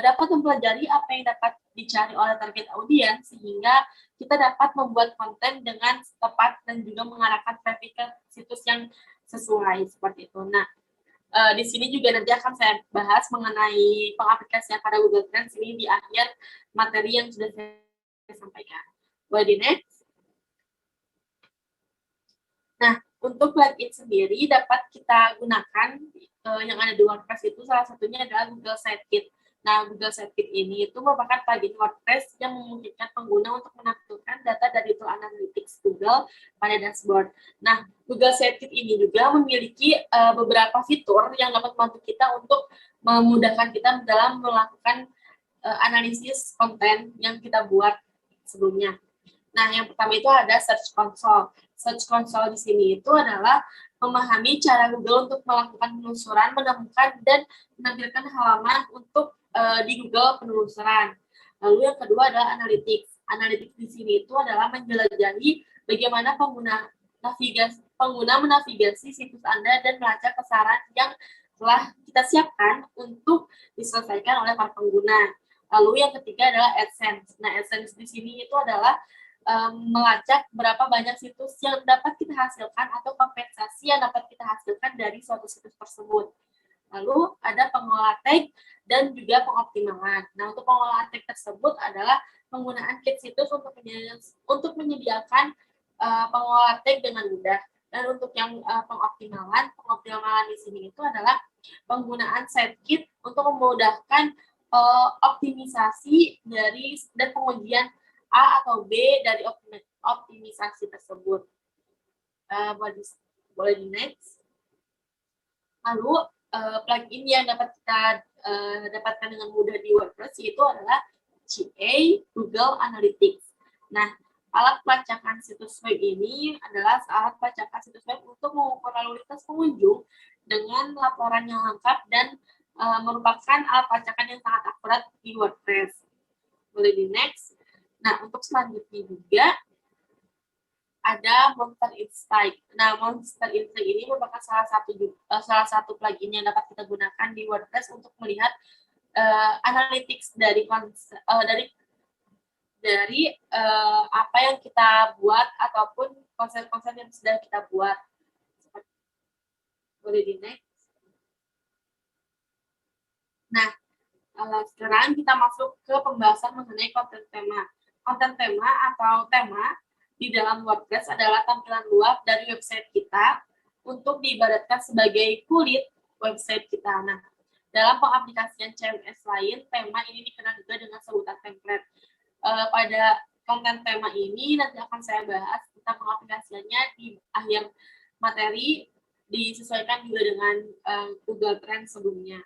dapat mempelajari apa yang dapat dicari oleh target audiens sehingga kita dapat membuat konten dengan tepat dan juga mengarahkan traffic ke situs yang sesuai seperti itu. Nah, di sini juga nanti akan saya bahas mengenai pengaplikasian pada Google Trends ini di akhir materi yang sudah saya sampaikan. Boleh di next. Nah, untuk plugin sendiri dapat kita gunakan yang ada di WordPress itu salah satunya adalah Google Sitekit. Nah, Google Sitekit ini itu merupakan plugin WordPress yang memungkinkan pengguna untuk menampilkan data dari tool analytics Google pada dashboard. Nah, Google Sitekit ini juga memiliki beberapa fitur yang dapat membantu kita untuk memudahkan kita dalam melakukan analisis konten yang kita buat sebelumnya. Nah, yang pertama itu ada Search Console. Search Console di sini itu adalah memahami cara Google untuk melakukan penelusuran, menemukan dan menampilkan halaman untuk di Google penelusuran. Lalu yang kedua adalah analytics. Analytics di sini itu adalah menjelajahi bagaimana pengguna menavigasi situs Anda dan melacak kesaran yang telah kita siapkan untuk diselesaikan oleh para pengguna. Lalu yang ketiga adalah AdSense. Nah, AdSense di sini itu adalah melacak berapa banyak situs yang dapat kita hasilkan atau kompensasi yang dapat kita hasilkan dari suatu situs tersebut. Lalu ada pengelola tag dan juga pengoptimalan. Nah, untuk pengelolaan tag tersebut adalah penggunaan kit situs untuk menyediakan pengelola tag dengan mudah. Dan untuk yang pengoptimalan di sini itu adalah penggunaan sitekit untuk memudahkan optimisasi dan pengujian A atau B dari optimisasi tersebut. Boleh di next. Lalu plugin yang dapat kita dapatkan dengan mudah di WordPress itu adalah GA Google Analytics. Nah, alat pelacakan situs web ini adalah alat pelacakan situs web untuk mengukur lalu lintas pengunjung dengan laporan yang lengkap dan merupakan alat pelacakan yang sangat akurat di WordPress. Boleh di next. Nah, untuk selanjutnya juga ada Monster Insight. Nah, Monster Insight ini merupakan salah satu plugin yang dapat kita gunakan di WordPress untuk melihat analytics dari apa yang kita buat ataupun konsep-konsep yang sudah kita buat. Boleh di next. Nah, sekarang kita masuk ke pembahasan mengenai konten tema. Konten tema atau tema di dalam WordPress adalah tampilan luar dari website kita untuk diibaratkan sebagai kulit website kita. Nah, dalam pengaplikasian CMS lain, tema ini dikenal juga dengan sebutan template. Pada konten tema ini nanti akan saya bahas tentang pengaplikasiannya di akhir materi, disesuaikan juga dengan Google Trends sebelumnya.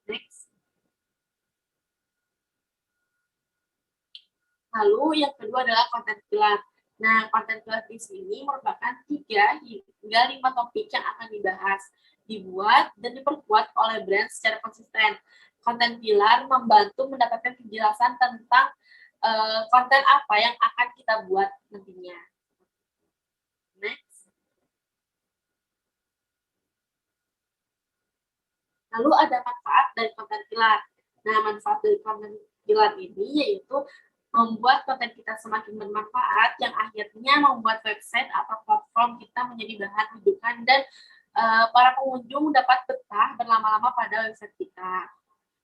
Next. Lalu yang kedua adalah konten pilar. Nah, konten pilar di sini merupakan 3 hingga 5 topik yang akan dibahas, dibuat dan diperkuat oleh brand secara konsisten. Konten pilar membantu mendapatkan kejelasan tentang konten apa yang akan kita buat nantinya. Next. Lalu ada manfaat dari konten pilar. Nah, manfaat dari konten pilar ini yaitu membuat konten kita semakin bermanfaat, yang akhirnya membuat website atau platform kita menjadi bahan rujukan dan para pengunjung dapat betah berlama-lama pada website kita.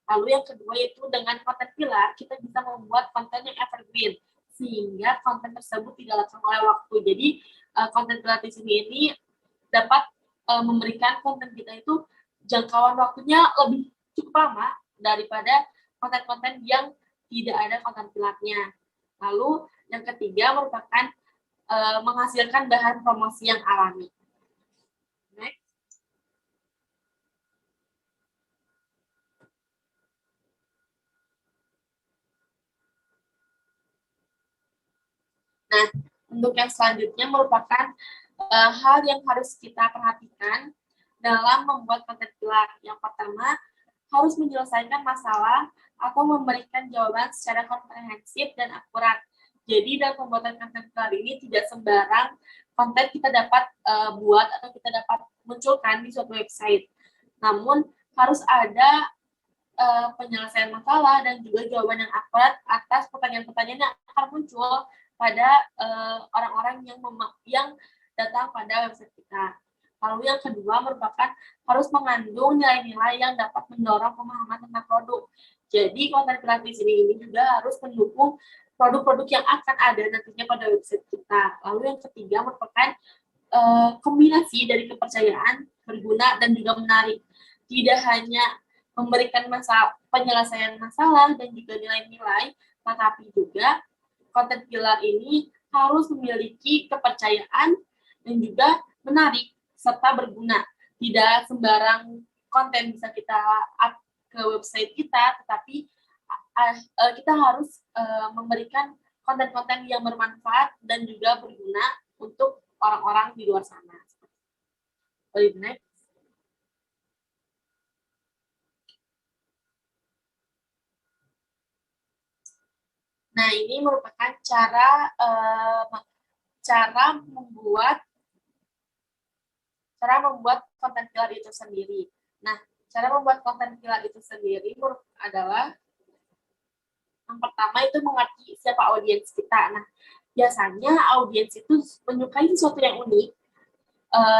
Lalu yang kedua yaitu dengan konten pilar, kita bisa membuat konten yang evergreen, sehingga konten tersebut tidak lekang oleh waktu. Jadi, konten pilar di sini ini dapat memberikan konten kita itu jangkauan waktunya lebih cukup lama daripada konten-konten yang tidak ada konten pilarnya. Lalu yang ketiga merupakan menghasilkan bahan promosi yang alami. Next. Nah, untuk yang selanjutnya merupakan hal yang harus kita perhatikan dalam membuat konten pilar. Yang pertama, harus menyelesaikan masalah atau memberikan jawaban secara komprehensif dan akurat. Jadi dalam pembuatan konten pilar ini tidak sembarang konten kita dapat buat atau kita dapat munculkan di suatu website. Namun harus ada penyelesaian masalah dan juga jawaban yang akurat atas pertanyaan-pertanyaan yang akan muncul pada orang-orang yang datang pada website kita. Lalu yang kedua merupakan harus mengandung nilai-nilai yang dapat mendorong pemahaman tentang produk. Jadi konten pilar di sini ini juga harus mendukung produk-produk yang akan ada nantinya pada website kita. Lalu yang ketiga merupakan kombinasi dari kepercayaan, berguna, dan juga menarik. Tidak hanya memberikan penyelesaian masalah dan juga nilai-nilai, tetapi juga konten pilar ini harus memiliki kepercayaan dan juga menarik serta berguna. Tidak sembarang konten bisa kita up ke website kita, tetapi kita harus memberikan konten-konten yang bermanfaat dan juga berguna untuk orang-orang di luar sana. Boleh next. Nah, ini merupakan cara membuat konten killer itu sendiri. Nah, cara membuat konten killer itu sendiri adalah yang pertama itu mengerti siapa audiens kita. Nah, biasanya audiens itu menyukai sesuatu yang unik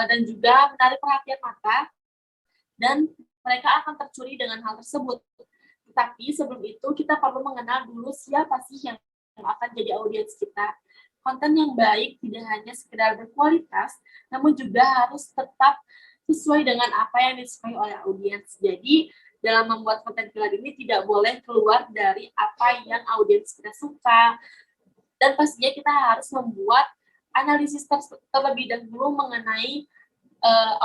dan juga menarik perhatian mata, dan mereka akan tercuri dengan hal tersebut. Tetapi sebelum itu kita perlu mengenal dulu siapa sih yang akan jadi audiens kita. Konten yang baik tidak hanya sekedar berkualitas, namun juga harus tetap sesuai dengan apa yang disukai oleh audiens. Jadi dalam membuat konten killer ini tidak boleh keluar dari apa yang audiens kita suka. Dan pastinya kita harus membuat analisis terlebih dahulu mengenai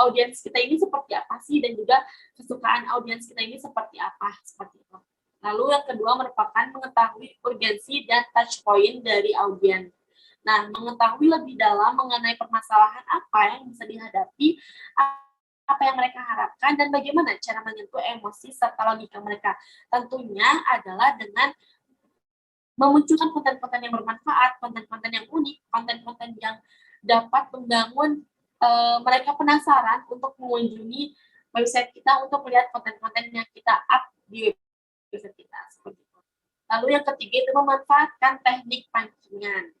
audiens kita ini seperti apa sih, dan juga kesukaan audiens kita ini seperti apa, seperti itu. Lalu yang kedua merupakan mengetahui urgensi dan touch point dari audiens. Nah, mengetahui lebih dalam mengenai permasalahan apa yang bisa dihadapi, apa yang mereka harapkan, dan bagaimana cara menyentuh emosi serta logika mereka. Tentunya adalah dengan memunculkan konten-konten yang bermanfaat, konten-konten yang unik, konten-konten yang dapat membangun mereka penasaran untuk mengunjungi website kita untuk melihat konten-konten yang kita up di website kita. Seperti itu. Lalu yang ketiga itu memanfaatkan teknik pancingan.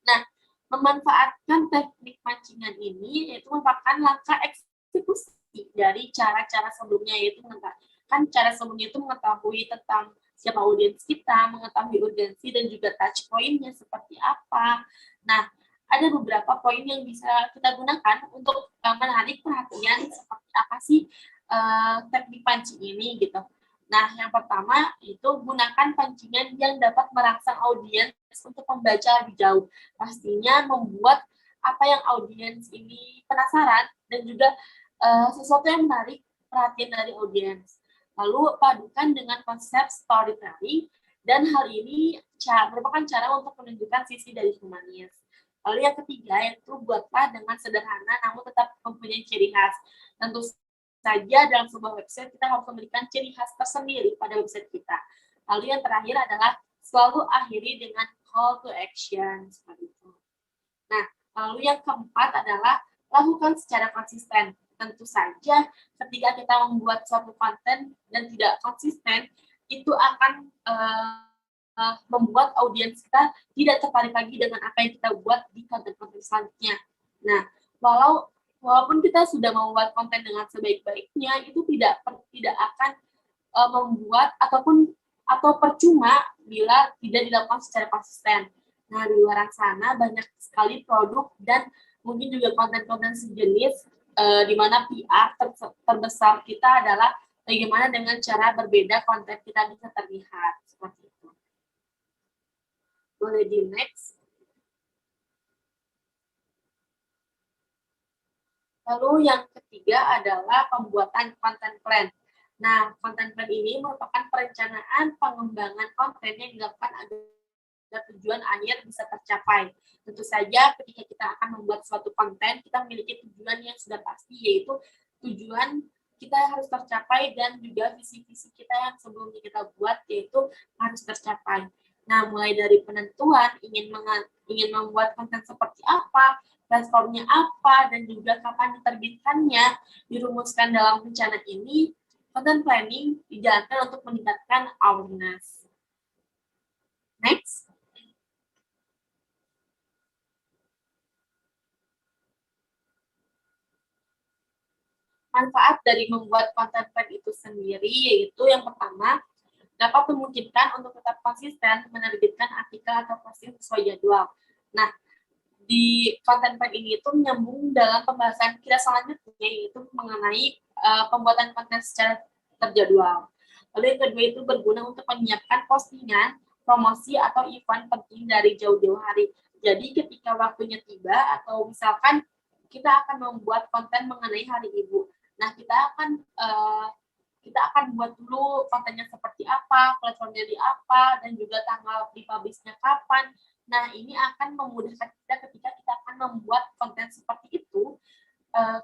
Nah, memanfaatkan teknik pancingan ini yaitu merupakan langkah eksekusi dari cara-cara sebelumnya, yaitu kan cara sebelumnya itu mengetahui tentang siapa audiens kita, mengetahui urgensi dan juga touch point-nya seperti apa. Nah, ada beberapa poin yang bisa kita gunakan untuk menarik perhatian seperti apa sih teknik pancing ini gitu. Nah, yang pertama itu gunakan pancingan yang dapat merangsang audiens untuk membaca lebih jauh. Pastinya membuat apa yang audiens ini penasaran dan juga sesuatu yang menarik perhatian dari audiens. Lalu padukan dengan konsep storytelling, dan hal ini merupakan cara untuk menunjukkan sisi dari humanis. Lalu yang ketiga yaitu buatlah dengan sederhana namun tetap mempunyai ciri khas. Tentu saja dalam sebuah website kita harus memberikan ciri khas tersendiri pada website kita. Lalu yang terakhir adalah selalu akhiri dengan call to action seperti itu. Nah, lalu yang keempat adalah lakukan secara konsisten. Tentu saja ketika kita membuat suatu konten dan tidak konsisten, itu akan membuat audiens kita tidak tertarik lagi dengan apa yang kita buat di konten-konten selanjutnya. Nah, walaupun kita sudah membuat konten dengan sebaik-baiknya, itu tidak akan membuat atau percuma bila tidak dilakukan secara konsisten. Nah, di luar sana banyak sekali produk dan mungkin juga konten-konten sejenis di mana PR terbesar kita adalah bagaimana dengan cara berbeda konten kita bisa terlihat seperti itu. Boleh di next. Lalu yang ketiga adalah pembuatan content plan. Nah, content plan ini merupakan perencanaan pengembangan konten yang dilakukan agar tujuan akhir bisa tercapai. Tentu saja ketika kita akan membuat suatu konten, kita memiliki tujuan yang sudah pasti, yaitu tujuan kita harus tercapai dan juga visi-visi kita yang sebelumnya kita buat yaitu harus tercapai. Nah, mulai dari penentuan ingin membuat konten seperti apa, platformnya apa, dan juga kapan diterbitkannya, dirumuskan dalam rencana ini. Content planning dijalankan untuk meningkatkan awareness. Next. Manfaat dari membuat content plan itu sendiri yaitu yang pertama, dapat memungkinkan untuk tetap konsisten menerbitkan artikel atau posting sesuai jadwal. Nah, di content plan ini itu menyambung dalam pembahasan kita selanjutnya, yaitu mengenai pembuatan konten secara terjadwal. Lalu yang kedua itu berguna untuk menyiapkan postingan, promosi, atau event penting dari jauh-jauh hari. Jadi ketika waktunya tiba, atau misalkan kita akan membuat konten mengenai Hari Ibu. Nah, kita akan buat dulu kontennya seperti apa, platformnya di apa, dan juga tanggal dipublishnya kapan. Nah, ini akan memudahkan kita ketika kita akan membuat konten seperti itu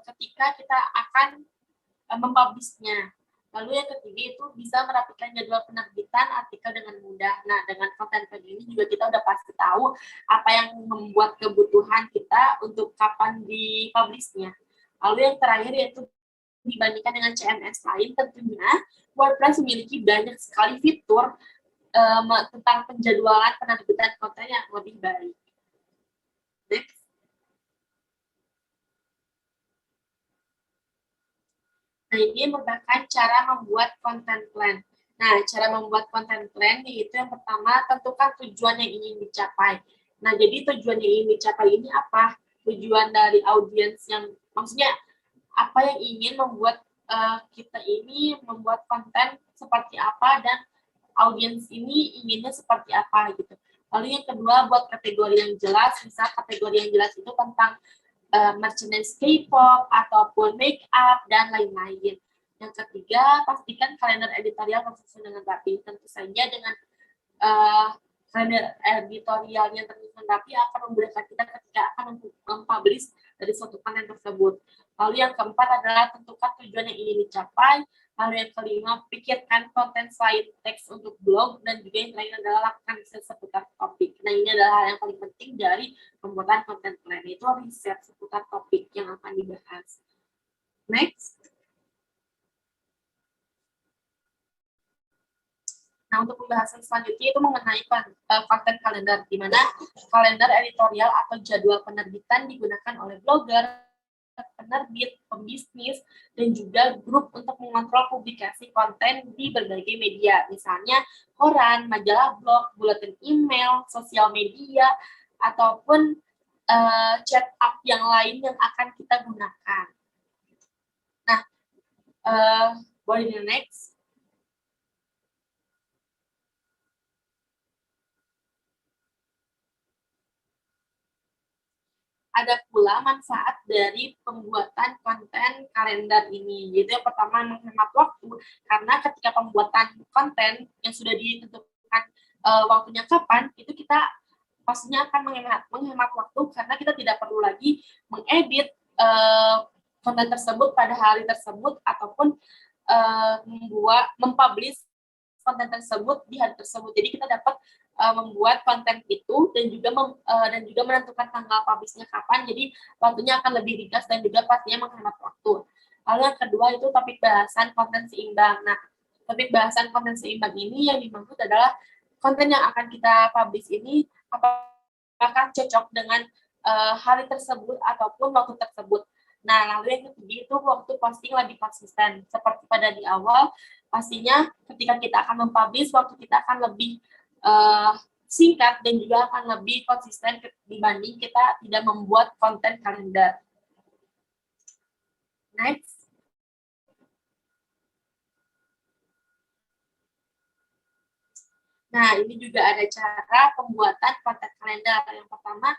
ketika kita akan mempublishnya. Lalu yang ketiga itu bisa merapikan jadwal penerbitan artikel dengan mudah. Nah, dengan konten kayak gini juga kita udah pasti tahu apa yang membuat kebutuhan kita untuk kapan dipublishnya. Lalu yang terakhir yaitu dibandingkan dengan CMS lain, tentunya WordPress memiliki banyak sekali fitur tentang penjadwalan penerbitan konten yang lebih baik. Next. Nah, ini merupakan cara membuat content plan. Nah, cara membuat content plan yaitu yang pertama, tentukan tujuan yang ingin dicapai. Nah, jadi tujuan yang ingin dicapai ini apa? Tujuan dari audiens yang, maksudnya apa yang ingin membuat kita ini membuat konten seperti apa dan audiens ini inginnya seperti apa gitu. Lalu yang kedua, buat kategori yang jelas. Misal kategori yang jelas itu tentang merchandise K-pop ataupun make up dan lain-lain. Yang ketiga, pastikan kalender editorial tersusun dengan rapi. Tentu saja dengan kalender editorial yang tersusun rapi akan memudahkan kita ketika akan mempublish dari suatu konten tersebut. Lalu yang keempat adalah tentukan tujuan yang ingin dicapai. Lalu yang kelima, pikirkan konten selain teks untuk blog, dan juga yang terakhir adalah lakukan riset seputar topik. Nah, ini adalah hal yang paling penting dari pembuatan konten plan, yaitu riset seputar topik yang akan dibahas. Next. Nah, untuk pembahasan selanjutnya itu mengenai konten kalender, di mana kalender editorial atau jadwal penerbitan digunakan oleh blogger, penerbit, pembisnis, dan juga grup untuk mengontrol publikasi konten di berbagai media, misalnya koran, majalah blog, buletin email, sosial media, ataupun chat app yang lain yang akan kita gunakan. Nah, boleh di next. Ada pula manfaat dari pembuatan konten kalender ini. Yaitu yang pertama, menghemat waktu, karena ketika pembuatan konten yang sudah ditentukan waktunya kapan, itu kita pastinya akan menghemat waktu, karena kita tidak perlu lagi mengedit konten tersebut pada hari tersebut, ataupun mempublish konten tersebut di hari tersebut. Jadi kita dapat membuat konten itu dan juga menentukan tanggal publishnya kapan. Jadi waktunya akan lebih ringkas dan juga pastinya menghemat waktu. Lalu yang kedua itu topik bahasan konten seimbang. Nah, topik bahasan konten seimbang ini yang dimaksud adalah konten yang akan kita publish ini apakah cocok dengan hari tersebut ataupun waktu tersebut. Nah, lalu yang ketiga itu waktu posting lebih konsisten. Seperti pada di awal, pastinya ketika kita akan mempublish, waktu kita akan lebih singkat dan juga akan lebih konsisten dibanding kita tidak membuat konten kalender. Next. Nah, ini juga ada cara pembuatan konten kalender. Yang pertama,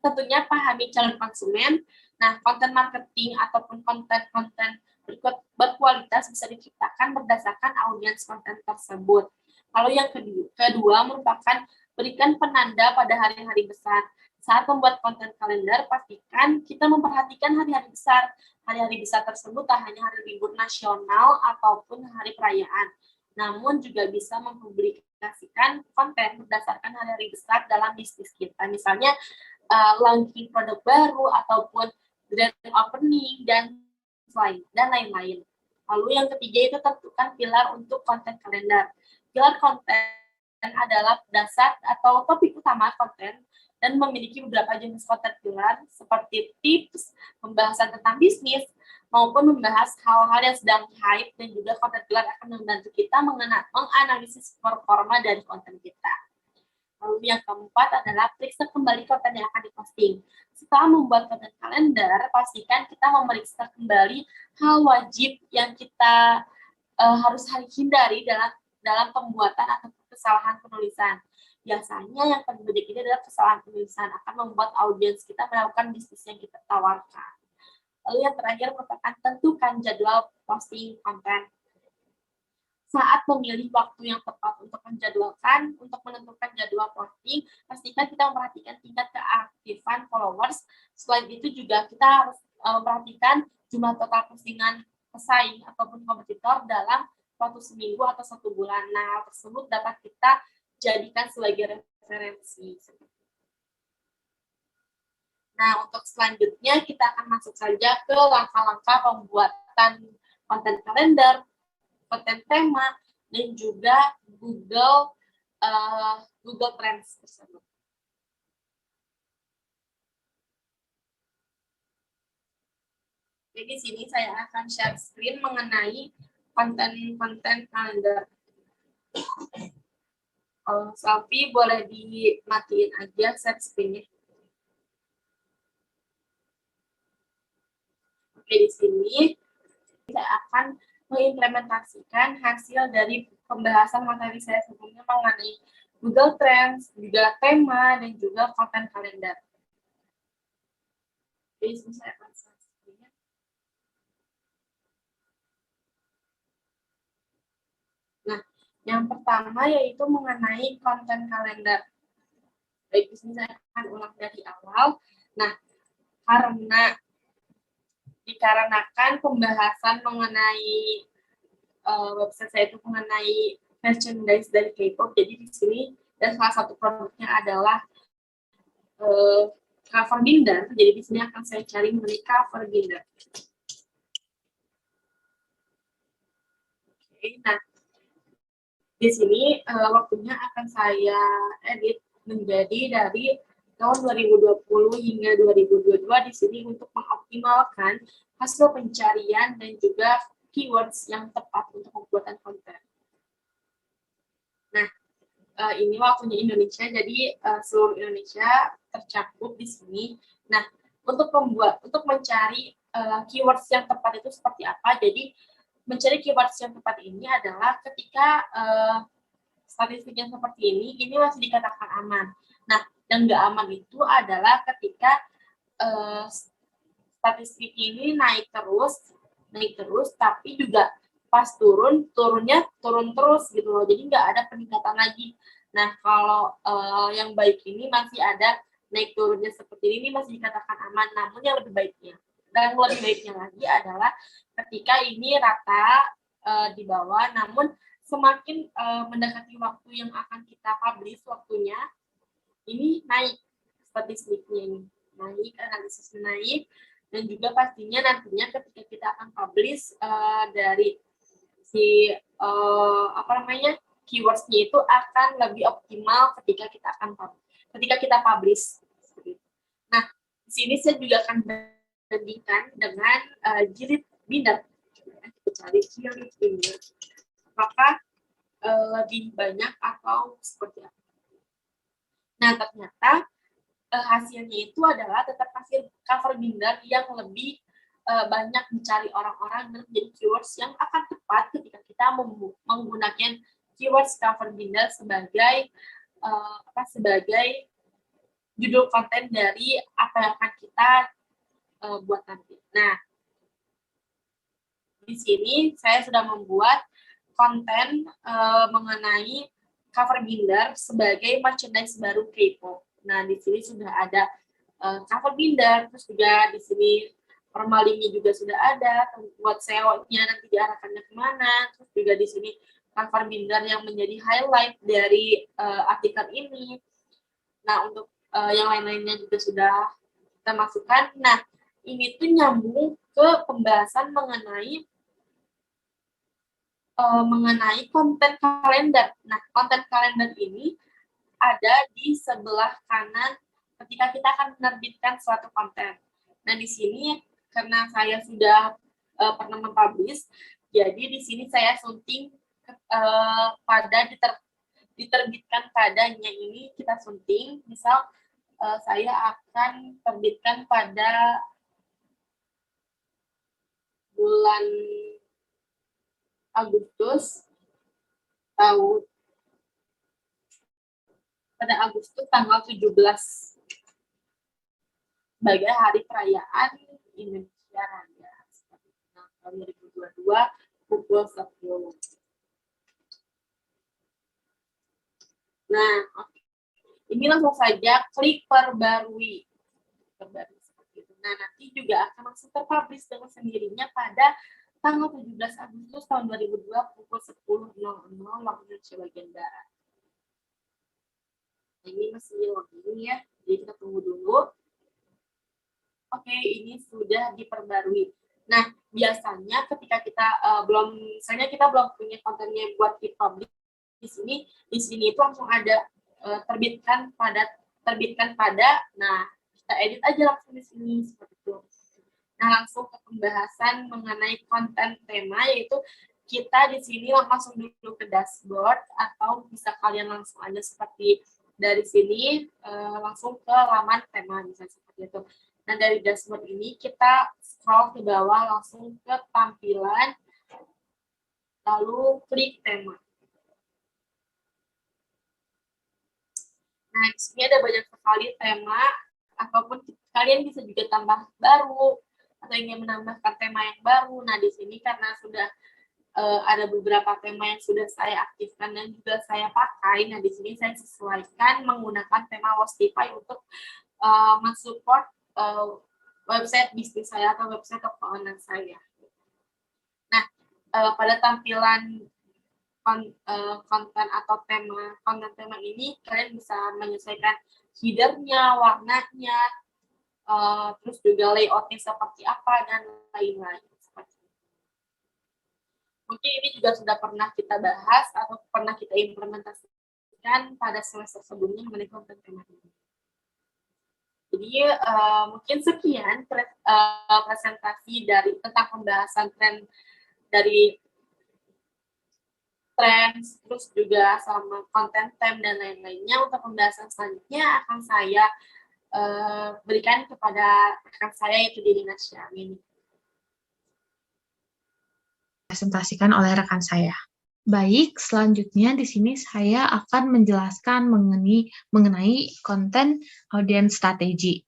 tentunya pahami calon konsumen. Nah, konten marketing ataupun konten-konten berkualitas bisa diciptakan berdasarkan audiens konten tersebut. Lalu yang kedua merupakan berikan penanda pada hari-hari besar. Saat membuat konten kalender, pastikan kita memperhatikan hari-hari besar. Hari-hari besar tersebut tak hanya hari libur nasional ataupun hari perayaan, namun juga bisa mempublikasikan konten berdasarkan hari-hari besar dalam bisnis kita. Misalnya, launching produk baru ataupun grand opening dan lain-lain. Lalu yang ketiga itu tentukan pilar untuk konten kalender. Pilar konten adalah dasar atau topik utama konten dan memiliki beberapa jenis konten pilar seperti tips, pembahasan tentang bisnis, maupun membahas hal-hal yang sedang hype, dan juga konten pilar akan membantu kita menganalisis performa dari konten kita. Lalu yang keempat adalah periksa kembali konten yang akan diposting. Setelah membuat konten kalender, pastikan kita memeriksa kembali hal wajib yang kita harus hindari dalam pembuatan atau kesalahan penulisan. Biasanya yang paling banyak ini adalah kesalahan penulisan akan membuat audiens kita melakukan bisnis yang kita tawarkan. Lalu yang terakhir merupakan tentukan jadwal posting konten. Saat memilih waktu yang tepat untuk menentukan jadwal posting, pastikan kita memperhatikan tingkat keaktifan followers. Selain itu juga kita harus memperhatikan jumlah total postingan pesaing ataupun kompetitor dalam waktu seminggu atau 1 bulan. Nah, hal tersebut dapat kita jadikan sebagai referensi. Nah, untuk selanjutnya kita akan masuk saja ke langkah-langkah pembuatan konten kalender, konten tema, dan juga Google Trends tersebut. Jadi di sini saya akan share screen mengenai konten-konten kalender. Kalau Selfie boleh dimatiin aja share screen-nya. Oke, di sini saya akan mengimplementasikan hasil dari pembahasan materi saya sebelumnya mengenai Google Trends, juga tema, dan juga konten kalender. Jadi saya akan share screen-nya. Nah, yang pertama yaitu mengenai konten kalender. Baik, di sini saya akan ulang dari awal. Nah, dikarenakan pembahasan mengenai website saya itu mengenai merchandise dari K-pop, jadi di sini dan salah satu produknya adalah cover binder. Jadi di sini akan saya cari mengenai cover binder. Oke, nah di sini waktunya akan saya edit menjadi dari tahun 2020 hingga 2022 di sini untuk mengoptimalkan hasil pencarian dan juga keywords yang tepat untuk pembuatan konten. Nah, ini waktunya Indonesia, jadi seluruh Indonesia tercakup di sini. Nah, untuk mencari keywords yang tepat itu seperti apa? Jadi mencari keywords yang tepat ini adalah ketika statistiknya seperti ini masih dikatakan aman. Nah, yang nggak aman itu adalah ketika statistik ini naik terus, tapi juga pas turunnya turun terus gitu loh. Jadi nggak ada peningkatan lagi. Nah, kalau yang baik ini masih ada naik turunnya seperti ini masih dikatakan aman. Namun yang lebih baiknya lagi adalah ketika ini rata di bawah, namun semakin mendekati waktu yang akan kita publish waktunya, ini naik statistiknya ini. Naik, analisisnya naik, dan juga pastinya nantinya ketika kita akan publish dari si keywords-nya itu akan lebih optimal ketika kita publish. Nah, di sini saya juga akan bandingkan dengan jilid binder. Kita cari jilid binder. Apakah lebih banyak atau seperti apa? Nah, ternyata hasilnya itu adalah tetap hasil cover binder yang lebih banyak dicari orang-orang dan menjadi keywords yang akan tepat ketika kita menggunakan keywords cover binder sebagai judul konten dari apa yang akan kita buat nanti. Nah, di sini saya sudah membuat konten mengenai cover binder sebagai merchandise baru K-pop. Nah, di sini sudah ada cover binder, terus juga di sini formalingnya juga sudah ada, buat SEO-nya nanti diarahkannya kemana, terus juga di sini cover binder yang menjadi highlight dari artikel ini. Nah, untuk yang lain-lainnya juga sudah kita masukkan. Nah, ini tuh nyambung ke pembahasan mengenai konten kalender. Nah, konten kalender ini ada di sebelah kanan ketika kita akan menerbitkan suatu konten. Nah, di sini karena saya sudah pernah mempublish, jadi di sini saya sunting pada diterbitkan padanya ini kita sunting. Misal saya akan terbitkan pada bulan Agustus pada Agustus tanggal 17 sebagai hari perayaan Indonesia Raya tahun 2022 pukul 10. Nah, ini langsung saja klik perbarui seperti itu. Nah, nanti juga akan langsung terpublish dengan sendirinya pada tanggal 17 Agustus tahun 2002 pukul 10.00 waktu Indonesia bagian Barat. Nah, ini masih login ya, jadi kita tunggu dulu. Oke, ini sudah diperbarui. Nah, biasanya ketika kita misalnya kita belum punya kontennya buat dipublish di sini itu langsung ada terbitkan pada. Nah, kita edit aja langsung di sini seperti itu. Nah, langsung ke pembahasan mengenai konten tema, yaitu kita di sini langsung dulu ke dashboard, atau bisa kalian langsung aja seperti dari sini langsung ke laman tema, misalnya seperti itu. Nah, dari dashboard ini kita scroll ke bawah langsung ke tampilan, lalu klik tema. Nah, di sini ada banyak sekali tema, ataupun kalian bisa juga tambah baru, atau ingin menambahkan tema yang baru. Nah, di sini karena sudah ada beberapa tema yang sudah saya aktifkan dan juga saya pakai, nah di sini saya sesuaikan menggunakan tema Wostify untuk mensupport website bisnis saya atau website toko online saya. Nah, pada tampilan konten atau konten tema ini, kalian bisa menyesuaikan header-nya, warnanya, terus juga layout-nya seperti apa, dan lain-lain. Mungkin ini juga sudah pernah kita bahas atau pernah kita implementasikan pada semester sebelumnya mengenai konten tema ini. Jadi mungkin sekian presentasi tentang pembahasan tren terus juga sama konten tem dan lain-lainnya. Untuk pembahasan selanjutnya akan saya berikan kepada rekan saya, yaitu Dina Syamini. Presentasikan oleh rekan saya. Baik, selanjutnya di sini saya akan menjelaskan mengenai konten audience strategi.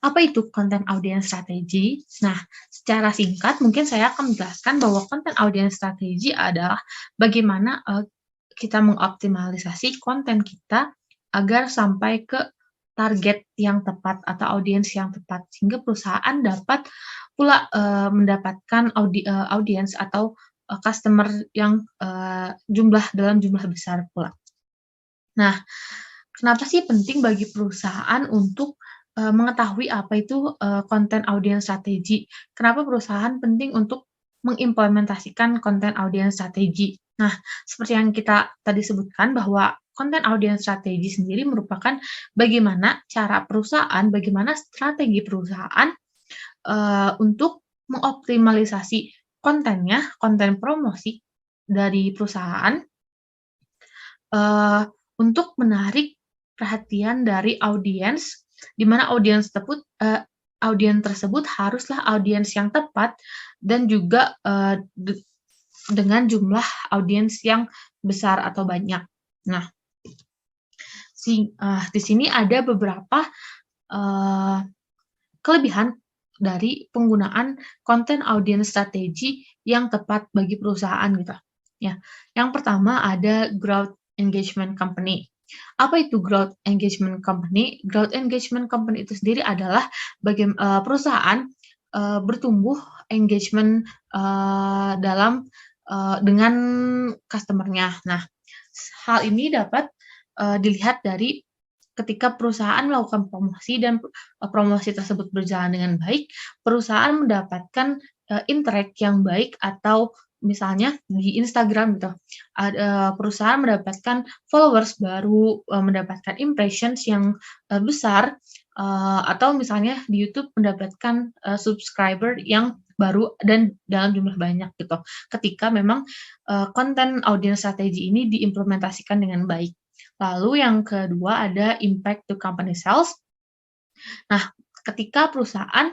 Apa itu konten audience strategi? Nah, secara singkat mungkin saya akan menjelaskan bahwa konten audience strategi adalah bagaimana kita mengoptimalisasi konten kita agar sampai ke target yang tepat atau audiens yang tepat, sehingga perusahaan dapat pula mendapatkan audiens atau customer yang dalam jumlah besar pula. Nah, kenapa sih penting bagi perusahaan untuk mengetahui apa itu konten audience strategi? Kenapa perusahaan penting untuk mengimplementasikan konten audience strategi? Nah, seperti yang kita tadi sebutkan bahwa konten audience strategi sendiri merupakan bagaimana cara perusahaan, bagaimana strategi perusahaan untuk mengoptimalisasi kontennya, konten promosi dari perusahaan untuk menarik perhatian dari audiens, di mana audiens tersebut haruslah audiens yang tepat dan juga dengan jumlah audiens yang besar atau banyak. Nah, di sini ada beberapa kelebihan dari penggunaan konten audience strategi yang tepat bagi perusahaan gitu. Ya, yang pertama ada growth engagement company. Apa itu growth engagement company? Growth engagement company itu sendiri adalah perusahaan bertumbuh engagement dengan customer-nya. Nah, hal ini dapat dilihat dari ketika perusahaan melakukan promosi dan promosi tersebut berjalan dengan baik, perusahaan mendapatkan interact yang baik, atau misalnya di Instagram gitu, perusahaan mendapatkan followers baru, mendapatkan impressions yang besar, atau misalnya di YouTube mendapatkan subscriber yang baru dan dalam jumlah banyak gitu. Ketika memang konten audience strategi ini diimplementasikan dengan baik. Lalu yang kedua ada impact to company sales. Nah, ketika perusahaan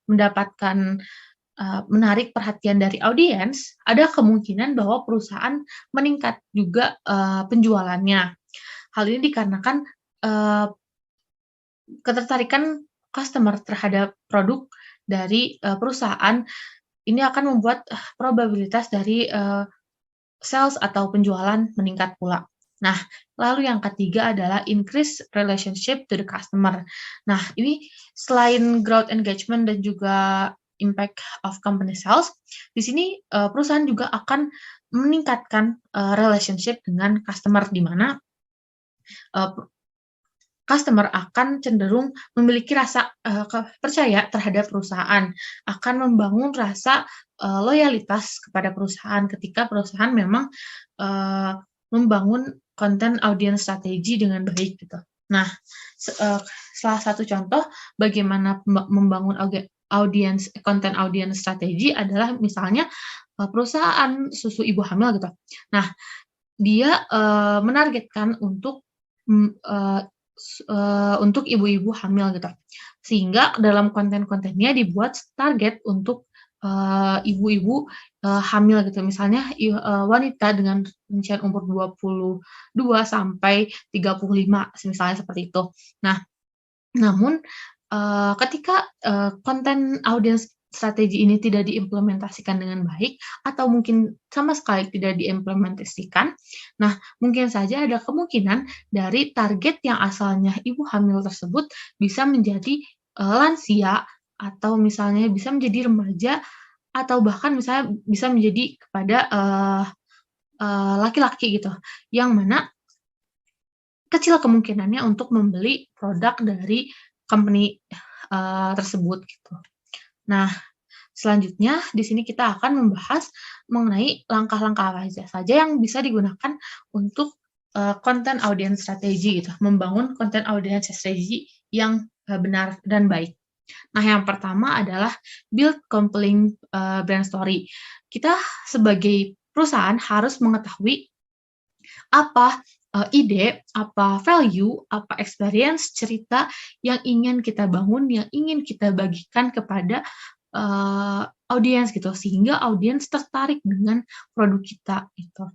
mendapatkan menarik perhatian dari audiens, ada kemungkinan bahwa perusahaan meningkat juga penjualannya. Hal ini dikarenakan ketertarikan customer terhadap produk dari perusahaan ini akan membuat probabilitas dari sales atau penjualan meningkat pula. Nah, lalu yang ketiga adalah increase relationship to the customer. Nah, ini selain growth engagement dan juga impact of company sales, di sini perusahaan juga akan meningkatkan relationship dengan customer, di mana customer akan cenderung memiliki rasa percaya terhadap perusahaan, akan membangun rasa loyalitas kepada perusahaan ketika perusahaan memang membangun konten audience strategi dengan baik gitu. Nah, salah satu contoh bagaimana membangun konten audience strategi adalah misalnya perusahaan susu ibu hamil gitu. Nah, dia menargetkan untuk ibu-ibu hamil gitu. Sehingga dalam konten-kontennya dibuat target untuk ibu-ibu hamil gitu. Misalnya wanita dengan rincian umur 22 sampai 35 misalnya seperti itu. Nah, namun ketika konten audience strategi ini tidak diimplementasikan dengan baik atau mungkin sama sekali tidak diimplementasikan, nah mungkin saja ada kemungkinan dari target yang asalnya ibu hamil tersebut bisa menjadi lansia atau misalnya bisa menjadi remaja atau bahkan misalnya bisa menjadi kepada laki-laki gitu, yang mana kecil kemungkinannya untuk membeli produk dari company tersebut gitu. Nah, selanjutnya di sini kita akan membahas mengenai langkah-langkah apa saja yang bisa digunakan untuk konten audience strategi gitu, membangun konten audience strategi yang benar dan baik. Nah, yang pertama adalah build compelling brand story. Kita sebagai perusahaan harus mengetahui apa ide, apa value, apa experience, cerita yang ingin kita bangun, yang ingin kita bagikan kepada audiens gitu, sehingga audiens tertarik dengan produk kita gitu.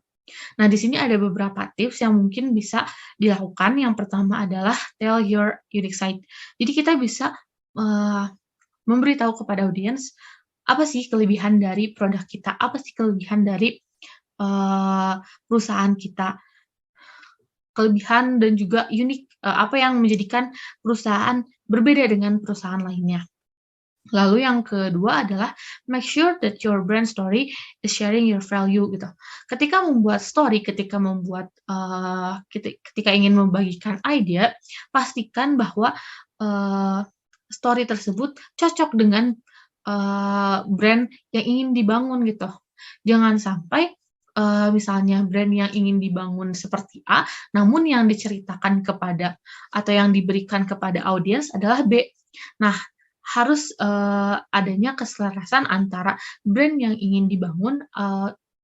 Nah, di sini ada beberapa tips yang mungkin bisa dilakukan. Yang pertama adalah tell your unique side. Jadi kita bisa memberitahu kepada audiens apa sih kelebihan dari produk kita, apa sih kelebihan dari perusahaan kita, kelebihan dan juga unik apa yang menjadikan perusahaan berbeda dengan perusahaan lainnya. Lalu yang kedua adalah make sure that your brand story is sharing your value gitu. Ketika membuat story, ketika ingin membagikan ide, pastikan bahwa story tersebut cocok dengan brand yang ingin dibangun gitu. Jangan sampai misalnya brand yang ingin dibangun seperti A, namun yang diceritakan kepada atau yang diberikan kepada audiens adalah B. Nah, harus adanya keselarasan antara brand yang ingin dibangun,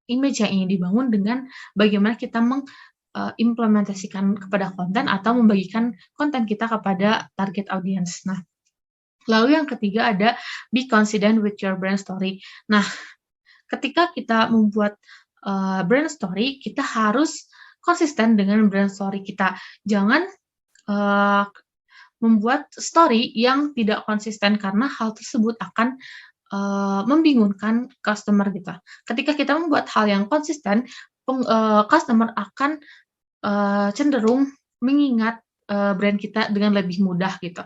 image yang ingin dibangun dengan bagaimana kita mengimplementasikan kepada konten atau membagikan konten kita kepada target audience. Nah, lalu yang ketiga ada be consistent with your brand story. Nah, ketika kita membuat brand story, kita harus konsisten dengan brand story kita. Jangan membuat story yang tidak konsisten karena hal tersebut akan membingungkan customer kita. Ketika kita membuat hal yang konsisten, customer akan cenderung mengingat brand kita dengan lebih mudah gitu.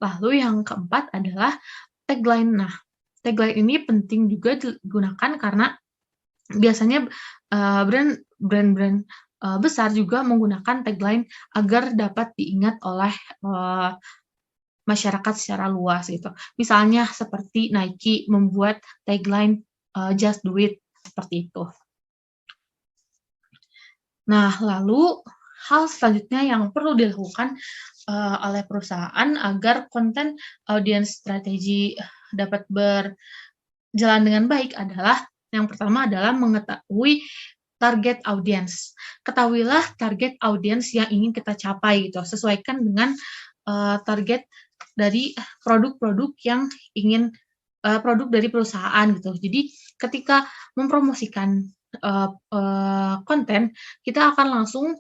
Lalu yang keempat adalah tagline. Nah, tagline ini penting juga digunakan karena biasanya brand-brand besar juga menggunakan tagline agar dapat diingat oleh masyarakat secara luas gitu. Misalnya seperti Nike membuat tagline Just Do It, seperti itu. Nah, lalu hal selanjutnya yang perlu dilakukan oleh perusahaan agar konten audience strategi dapat berjalan dengan baik adalah yang pertama adalah mengetahui target audience. Ketahuilah target audience yang ingin kita capai gitu. Sesuaikan dengan target dari produk-produk yang ingin produk dari perusahaan gitu. Jadi ketika mempromosikan konten, kita akan langsung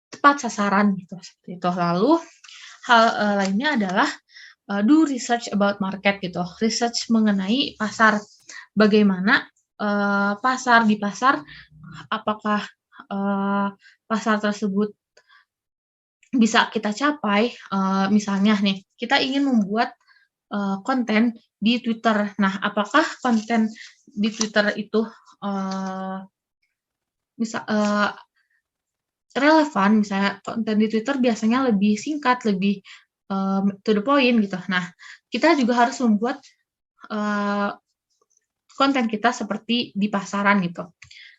tepat sasaran gitu. Seperti itu. Lalu hal lainnya adalah do research about market gitu. Research mengenai pasar. Bagaimana pasar, apakah pasar tersebut bisa kita capai, misalnya nih, kita ingin membuat konten di Twitter. Nah, apakah konten di Twitter itu relevan? Misalnya konten di Twitter biasanya lebih singkat, lebih to the point gitu. Nah, kita juga harus membuat konten kita seperti di pasaran gitu.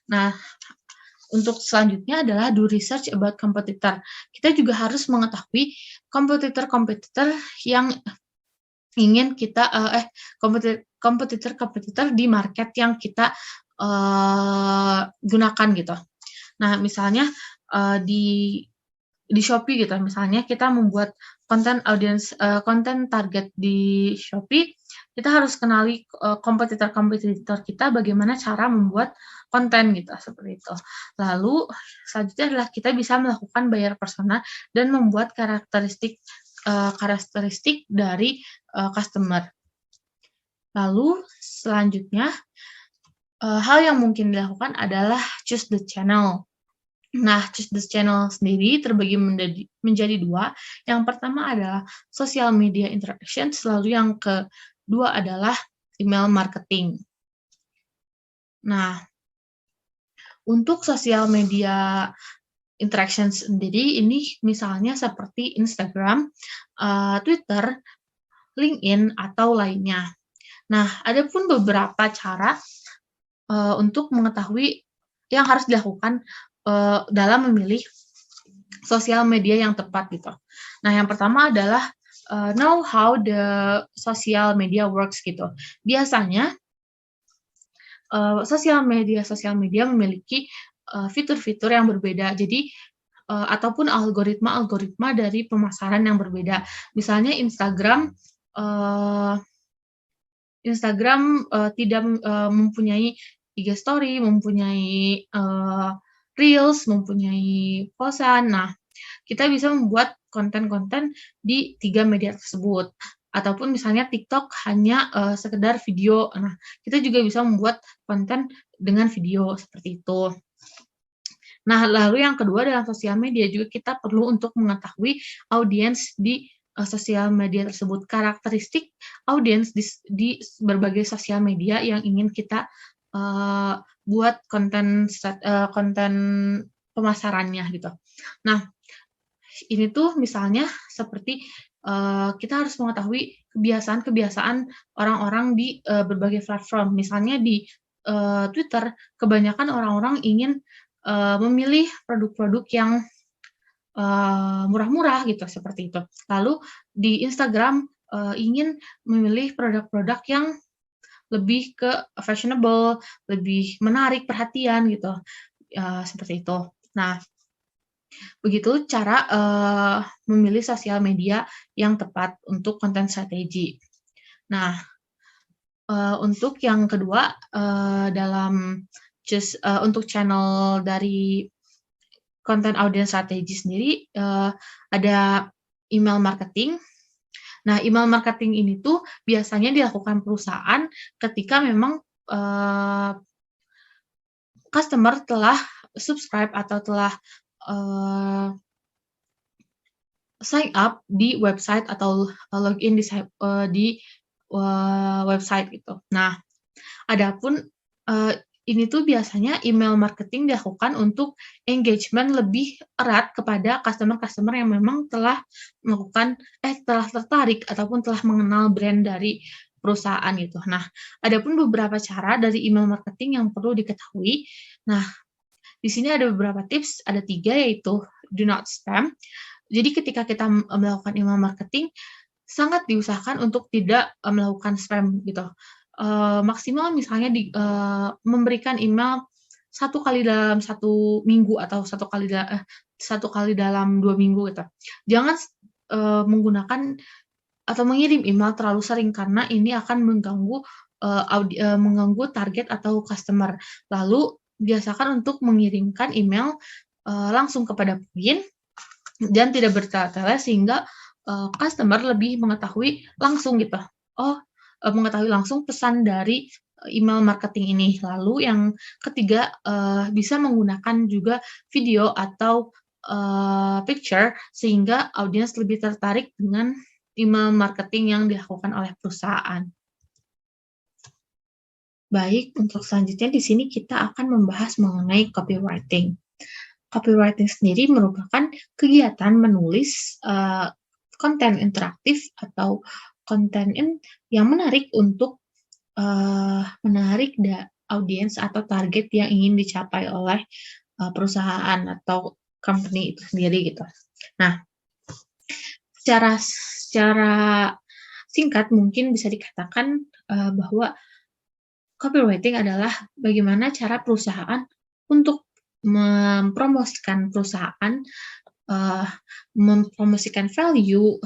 Nah, untuk selanjutnya adalah do research about competitor. Kita juga harus mengetahui kompetitor-kompetitor yang ingin kita kompetitor di market yang kita gunakan gitu. Nah, misalnya di Shopee gitu, misalnya kita membuat konten target di Shopee, kita harus kenali kompetitor-kompetitor kita bagaimana cara membuat konten gitu, seperti itu. Lalu selanjutnya adalah kita bisa melakukan buyer persona dan membuat karakteristik dari customer. Lalu selanjutnya hal yang mungkin dilakukan adalah choose the channel. Nah, choose the channel sendiri terbagi menjadi dua. Yang pertama adalah social media interactions, lalu yang kedua adalah email marketing. Nah, untuk social media interactions sendiri ini misalnya seperti Instagram, Twitter, LinkedIn, atau lainnya. Nah, ada pun beberapa cara untuk mengetahui yang harus dilakukan dalam memilih sosial media yang tepat gitu. Nah, yang pertama adalah know how the social media works gitu. Biasanya sosial media memiliki fitur-fitur yang berbeda. Jadi ataupun algoritma dari pemasaran yang berbeda. Misalnya Instagram tidak mempunyai IG story, mempunyai Reels, mempunyai posan. Nah, kita bisa membuat konten-konten di 3 media tersebut. Ataupun misalnya TikTok hanya sekedar video. Nah, kita juga bisa membuat konten dengan video seperti itu. Nah, lalu yang kedua dalam sosial media juga kita perlu untuk mengetahui audiens di sosial media tersebut, karakteristik audiens di berbagai sosial media yang ingin kita buat konten pemasarannya gitu. Nah, ini tuh misalnya seperti kita harus mengetahui kebiasaan orang-orang di berbagai platform. Misalnya di Twitter, kebanyakan orang-orang ingin memilih produk-produk yang murah-murah gitu, seperti itu. Lalu di Instagram ingin memilih produk-produk yang lebih ke fashionable, lebih menarik perhatian gitu, seperti itu. Nah, begitu cara memilih sosial media yang tepat untuk konten strategi. Nah, untuk yang kedua untuk channel dari konten audience strategi sendiri ada email marketing. Nah, email marketing ini tuh biasanya dilakukan perusahaan ketika memang customer telah subscribe atau telah sign up di website atau login di website gitu. Nah, adapun ini tuh biasanya email marketing dilakukan untuk engagement lebih erat kepada customer-customer yang memang telah tertarik ataupun telah mengenal brand dari perusahaan gitu. Nah, adapun beberapa cara dari email marketing yang perlu diketahui. Nah, di sini ada beberapa tips, ada 3 yaitu do not spam. Jadi ketika kita melakukan email marketing, sangat diusahakan untuk tidak melakukan spam gitu. Maksimal misalnya memberikan email 1 kali dalam 1 minggu atau 1 kali dalam 2 minggu gitu. Jangan menggunakan atau mengirim email terlalu sering karena ini akan mengganggu target atau customer. Lalu biasakan untuk mengirimkan email langsung kepada poin dan tidak bertele-tele sehingga customer lebih mengetahui langsung gitu. Mengetahui langsung pesan dari email marketing ini. Lalu yang ketiga, bisa menggunakan juga video atau picture sehingga audiens lebih tertarik dengan email marketing yang dilakukan oleh perusahaan. Baik, untuk selanjutnya di sini kita akan membahas mengenai copywriting. Copywriting sendiri merupakan kegiatan menulis konten interaktif atau konten yang menarik untuk menarik audiens atau target yang ingin dicapai oleh perusahaan atau company itu sendiri gitu. Nah, secara singkat mungkin bisa dikatakan bahwa copywriting adalah bagaimana cara perusahaan untuk mempromosikan perusahaan, mempromosikan value,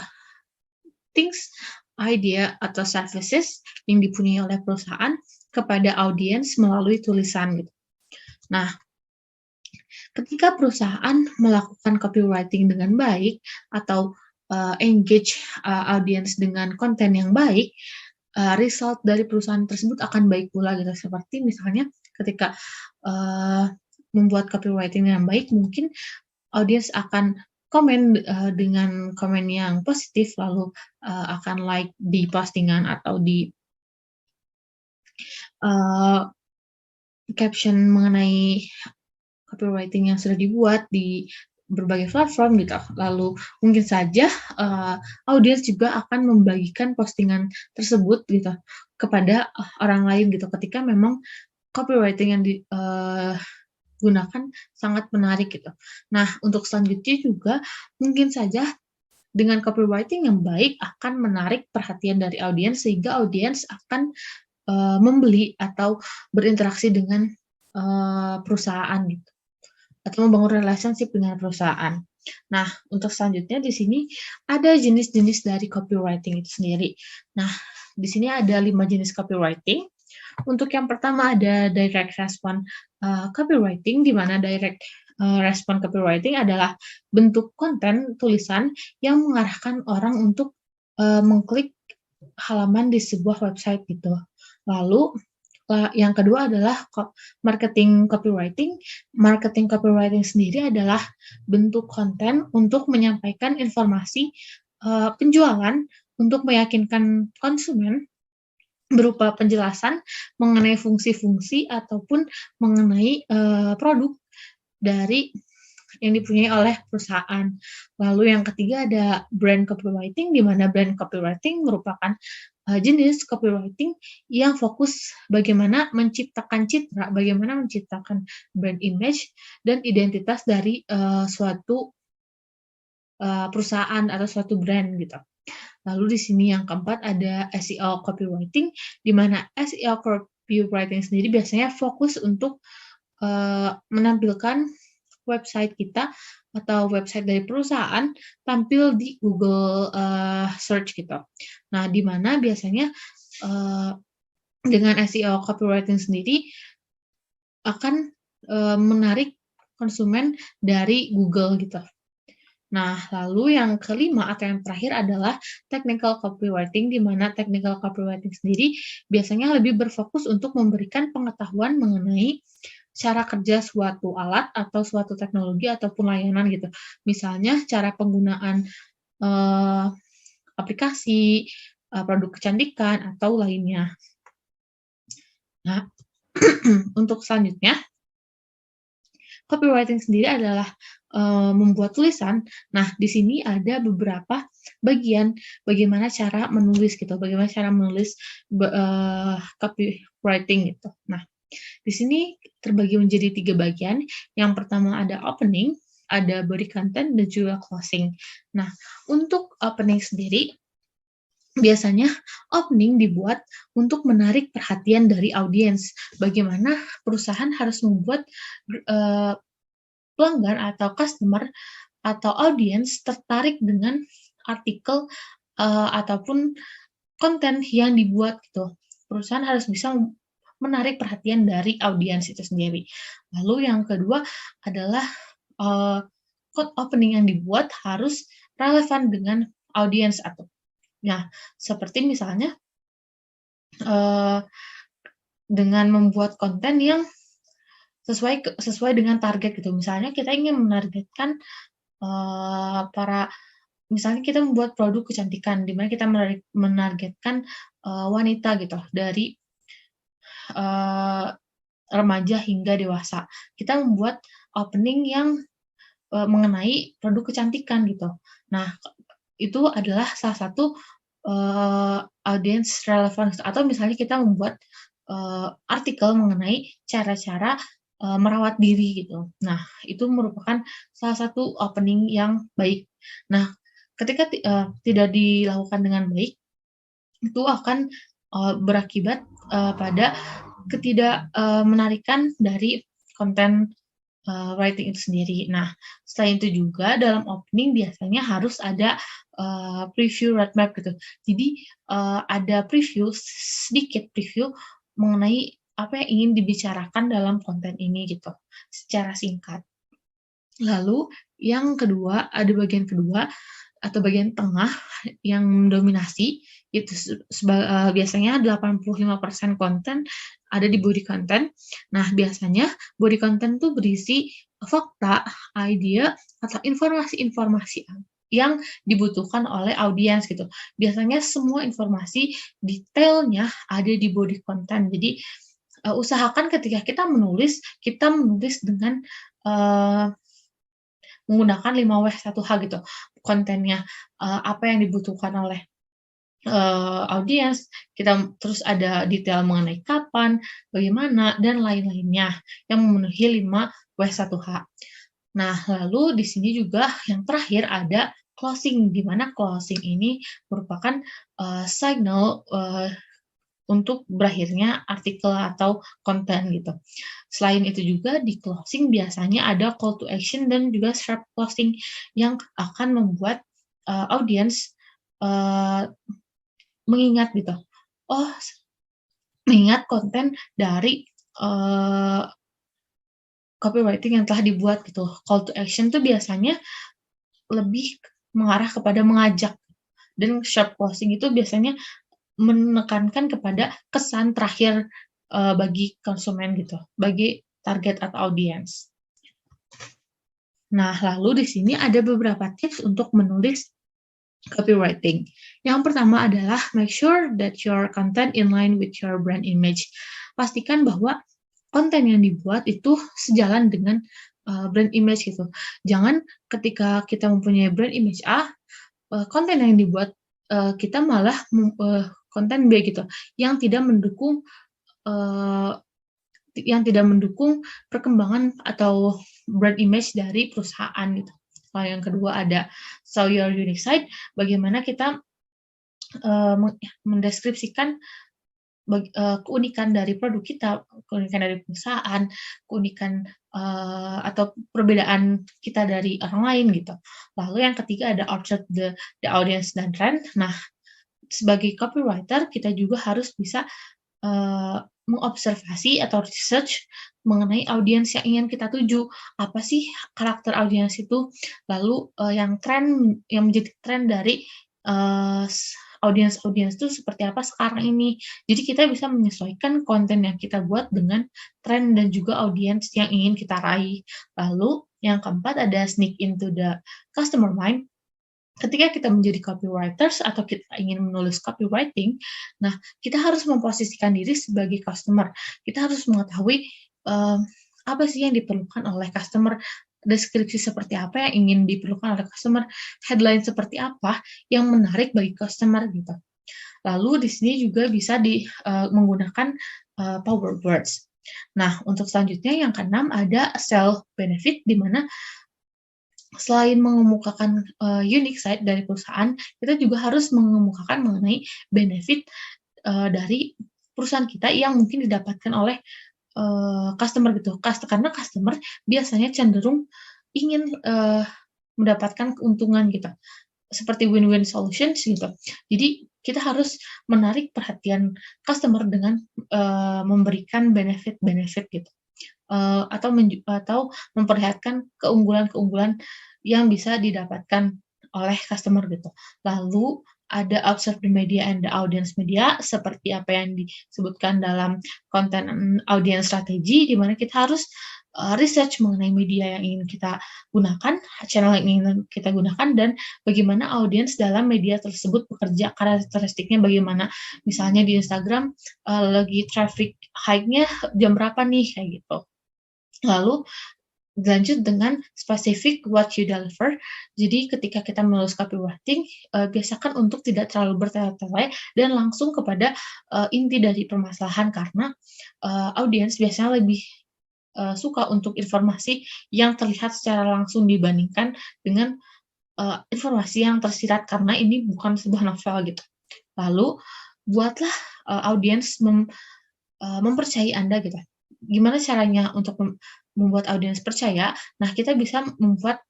things, idea, atau services yang dipunyai oleh perusahaan kepada audiens melalui tulisan gitu. Nah, ketika perusahaan melakukan copywriting dengan baik atau engage audiens dengan konten yang baik, result dari perusahaan tersebut akan baik pula gitu. Seperti misalnya ketika membuat copywriting yang baik, mungkin audiens akan komen dengan komen yang positif, lalu akan like di postingan atau di caption mengenai copywriting yang sudah dibuat di berbagai platform gitu. Lalu mungkin saja audiens juga akan membagikan postingan tersebut gitu kepada orang lain gitu ketika memang copywriting yang digunakan sangat menarik gitu. Nah, untuk selanjutnya juga mungkin saja dengan copywriting yang baik akan menarik perhatian dari audiens sehingga audiens akan membeli atau berinteraksi dengan perusahaan gitu, atau membangun relationship dengan perusahaan. Nah, untuk selanjutnya di sini ada jenis-jenis dari copywriting itu sendiri. Nah, di sini ada 5 jenis copywriting. Untuk yang pertama ada direct response copywriting, di mana direct response copywriting adalah bentuk konten tulisan yang mengarahkan orang untuk mengklik halaman di sebuah website gitu. Lalu yang kedua adalah marketing copywriting. Marketing copywriting sendiri adalah bentuk konten untuk menyampaikan informasi penjualan untuk meyakinkan konsumen berupa penjelasan mengenai fungsi-fungsi ataupun mengenai produk dari yang dipunyai oleh perusahaan. Lalu yang ketiga ada brand copywriting, di mana brand copywriting merupakan jenis copywriting yang fokus bagaimana menciptakan citra, bagaimana menciptakan brand image dan identitas dari suatu perusahaan atau suatu brand gitu. Lalu di sini yang keempat ada SEO copywriting, di mana SEO copywriting sendiri biasanya fokus untuk menampilkan website kita atau website dari perusahaan tampil di Google search gitu. Nah, di mana biasanya dengan SEO copywriting sendiri akan menarik konsumen dari Google gitu. Nah, lalu yang kelima atau yang terakhir adalah technical copywriting, di mana technical copywriting sendiri biasanya lebih berfokus untuk memberikan pengetahuan mengenai cara kerja suatu alat atau suatu teknologi ataupun layanan gitu. Misalnya cara penggunaan aplikasi, produk kecantikan, atau lainnya. Nah, untuk selanjutnya, copywriting sendiri adalah membuat tulisan. Nah, di sini ada beberapa bagian bagaimana cara menulis gitu, bagaimana cara menulis copywriting gitu. Nah, di sini terbagi menjadi 3 bagian. Yang pertama ada opening, ada body content, dan juga closing. Nah, untuk opening sendiri, biasanya opening dibuat untuk menarik perhatian dari audiens. Bagaimana perusahaan harus membuat pelanggan atau customer atau audiens tertarik dengan artikel ataupun konten yang dibuat gitu. Perusahaan harus bisa menarik perhatian dari audiens itu sendiri. Lalu yang kedua adalah code opening yang dibuat harus relevan dengan audiens atau seperti misalnya dengan membuat konten yang sesuai dengan target gitu. Misalnya kita ingin menargetkan misalnya kita membuat produk kecantikan, di mana kita menargetkan wanita gitu dari remaja hingga dewasa. Kita membuat opening yang mengenai produk kecantikan gitu. Nah, itu adalah salah satu audience relevance, atau misalnya kita membuat artikel mengenai cara-cara merawat diri gitu. Nah, itu merupakan salah satu opening yang baik. Nah, ketika tidak dilakukan dengan baik, itu akan berakibat pada menarikan dari konten writing itu sendiri. Nah, selain itu juga dalam opening biasanya harus ada preview roadmap gitu. Jadi ada sedikit preview mengenai apa yang ingin dibicarakan dalam konten ini gitu, secara singkat. Lalu yang kedua, ada bagian kedua atau bagian tengah yang mendominasi, itu biasanya 85% konten ada di body content. Nah, biasanya body content tuh berisi fakta, idea, atau informasi-informasi yang dibutuhkan oleh audiens gitu. Biasanya semua informasi detailnya ada di body content. Jadi, usahakan ketika kita menulis dengan menggunakan 5W1H gitu kontennya, apa yang dibutuhkan oleh audiens, kita terus ada detail mengenai kapan, bagaimana, dan lain-lainnya yang memenuhi 5W1H. Nah, lalu di sini juga yang terakhir ada closing, di mana closing ini merupakan signal untuk berakhirnya artikel atau konten gitu. Selain itu juga di closing biasanya ada call to action dan juga sharp closing yang akan membuat audiens mengingat gitu. Oh, mengingat konten dari copywriting yang telah dibuat gitu. Call to action itu biasanya lebih mengarah kepada mengajak, dan sharp closing itu biasanya menekankan kepada kesan terakhir bagi konsumen gitu, bagi target atau audiens. Nah, lalu di sini ada beberapa tips untuk menulis copywriting. Yang pertama adalah make sure that your content in line with your brand image. Pastikan bahwa konten yang dibuat itu sejalan dengan brand image gitu. Jangan ketika kita mempunyai brand image A, konten yang dibuat kita malah konten B gitu, yang tidak mendukung perkembangan atau brand image dari perusahaan gitu. Lalu yang kedua ada show your unique side, bagaimana kita mendeskripsikan keunikan dari produk kita, keunikan dari perusahaan, keunikan atau perbedaan kita dari orang lain gitu. Lalu yang ketiga ada observe the audience dan trend. Nah, sebagai copywriter kita juga harus bisa mengobservasi atau research mengenai audiens yang ingin kita tuju. Apa sih karakter audiens itu? Lalu yang menjadi tren dari audiens itu seperti apa sekarang ini. Jadi kita bisa menyesuaikan konten yang kita buat dengan tren dan juga audiens yang ingin kita raih. Lalu yang keempat ada sneak into the customer mind. Ketika kita menjadi copywriters atau kita ingin menulis copywriting, nah kita harus memposisikan diri sebagai customer. Kita harus mengetahui apa sih yang diperlukan oleh customer, deskripsi seperti apa yang ingin diperlukan oleh customer, headline seperti apa yang menarik bagi customer gitu. Lalu di sini juga bisa menggunakan power words. Nah, untuk selanjutnya yang keenam ada sell benefit, di mana selain mengemukakan unique side dari perusahaan, kita juga harus mengemukakan mengenai benefit dari perusahaan kita yang mungkin didapatkan oleh customer gitu. Karena customer biasanya cenderung ingin mendapatkan keuntungan gitu, seperti win-win solutions gitu. Jadi kita harus menarik perhatian customer dengan memberikan benefit-benefit gitu. Atau memperlihatkan keunggulan-keunggulan yang bisa didapatkan oleh customer gitu. Lalu ada observe the media and the audience media, seperti apa yang disebutkan dalam konten audience strategy, di mana kita harus research mengenai media yang ingin kita gunakan, channel yang ingin kita gunakan, dan bagaimana audiens dalam media tersebut bekerja, karakteristiknya bagaimana. Misalnya di Instagram, lagi traffic high-nya jam berapa nih, kayak gitu. Lalu lanjut dengan specific what you deliver. Jadi ketika kita menulis copywriting, biasakan untuk tidak terlalu bertele-tele dan langsung kepada inti dari permasalahan, karena audiens biasanya lebih suka untuk informasi yang terlihat secara langsung dibandingkan dengan informasi yang tersirat, karena ini bukan sebuah novel gitu. Lalu buatlah audiens mempercayai Anda gitu. Gimana caranya untuk membuat audiens percaya? Nah, kita bisa membuat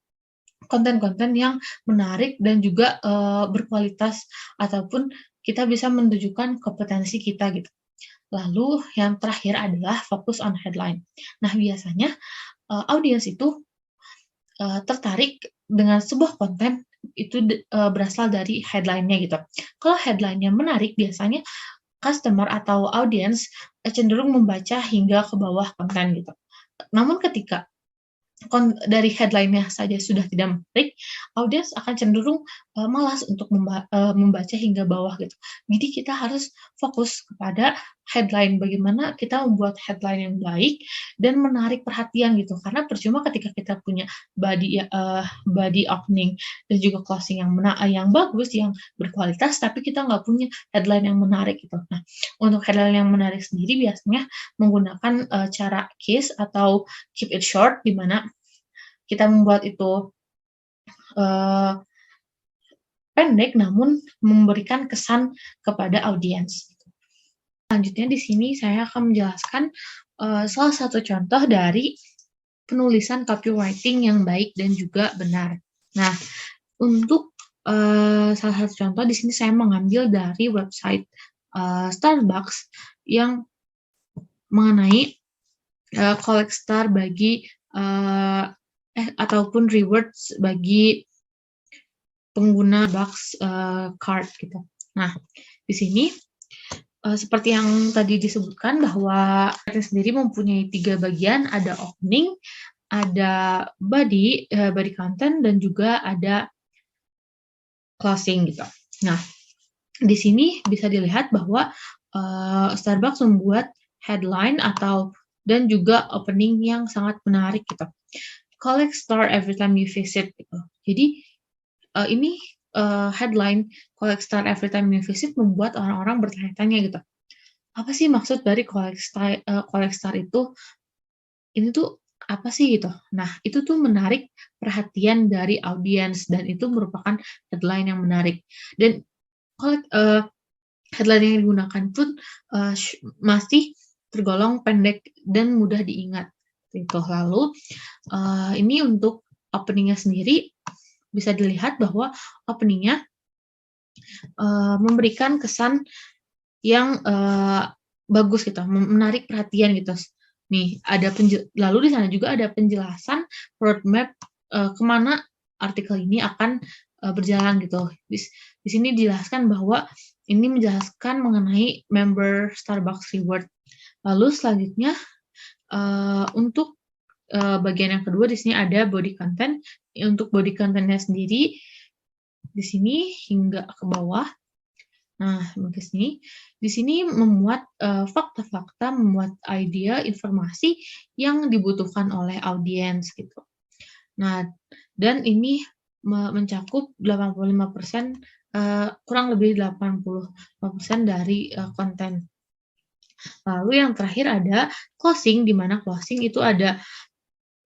konten-konten yang menarik dan juga berkualitas, ataupun kita bisa menunjukkan kompetensi kita gitu. Lalu yang terakhir adalah fokus on headline. Nah, biasanya audiens itu tertarik dengan sebuah konten itu berasal dari headline-nya gitu. Kalau headline-nya menarik, biasanya customer atau audiens cenderung membaca hingga ke bawah konten gitu. Namun ketika dari headline-nya saja sudah tidak menarik, audiens akan cenderung malas untuk membaca hingga bawah gitu. Jadi kita harus fokus kepada headline, bagaimana kita membuat headline yang baik dan menarik perhatian gitu. Karena percuma ketika kita punya body opening dan juga closing yang bagus, yang berkualitas, tapi kita nggak punya headline yang menarik gitu. Nah, untuk headline yang menarik sendiri biasanya menggunakan cara case atau keep it short, di mana kita membuat itu pendek namun memberikan kesan kepada audiens. Selanjutnya di sini saya akan menjelaskan salah satu contoh dari penulisan copywriting yang baik dan juga benar. Nah, untuk salah satu contoh di sini saya mengambil dari website Starbucks yang mengenai collect star bagi ataupun rewards bagi pengguna Starbucks card gitu. Nah, di sini seperti yang tadi disebutkan bahwa kita sendiri mempunyai 3 bagian, ada opening, ada body content, dan juga ada closing gitu. Nah, di sini bisa dilihat bahwa Starbucks membuat headline dan juga opening yang sangat menarik gitu. Collect star every time you visit gitu. Jadi ini headline collect star every time you visit membuat orang-orang bertanya-tanya gitu. Apa sih maksud dari collect star itu? Ini tuh apa sih gitu. Nah, itu tuh menarik perhatian dari audiens dan itu merupakan headline yang menarik. Dan headline yang digunakan pun masih tergolong pendek dan mudah diingat. Gitu. Lalu ini untuk openingnya sendiri bisa dilihat bahwa openingnya memberikan kesan yang bagus gitu, menarik perhatian gitu. Nih lalu di sana juga ada penjelasan roadmap kemana artikel ini akan berjalan gitu. Di sini dijelaskan bahwa ini menjelaskan mengenai member Starbucks reward. Lalu selanjutnya untuk bagian yang kedua di sini ada body content. Untuk body contentnya sendiri di sini hingga ke bawah. Nah, ke sini. Di sini memuat fakta-fakta, memuat idea, informasi yang dibutuhkan oleh audiens gitu. Nah, dan ini mencakup 85%, kurang lebih 85% dari konten. Lalu yang terakhir ada closing, di mana closing itu ada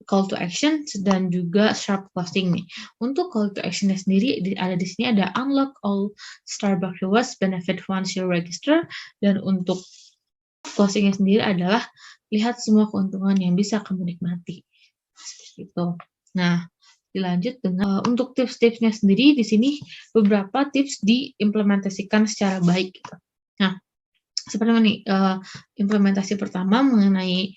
call to action dan juga sharp closing nih. Untuk call to action-nya sendiri ada di sini ada unlock all Starbucks rewards benefit once you register, dan untuk closing-nya sendiri adalah lihat semua keuntungan yang bisa kamu nikmati. Seperti itu. Nah, dilanjut dengan untuk tips-tipsnya sendiri di sini beberapa tips diimplementasikan secara baik gitu. Nah, seperti ini implementasi pertama mengenai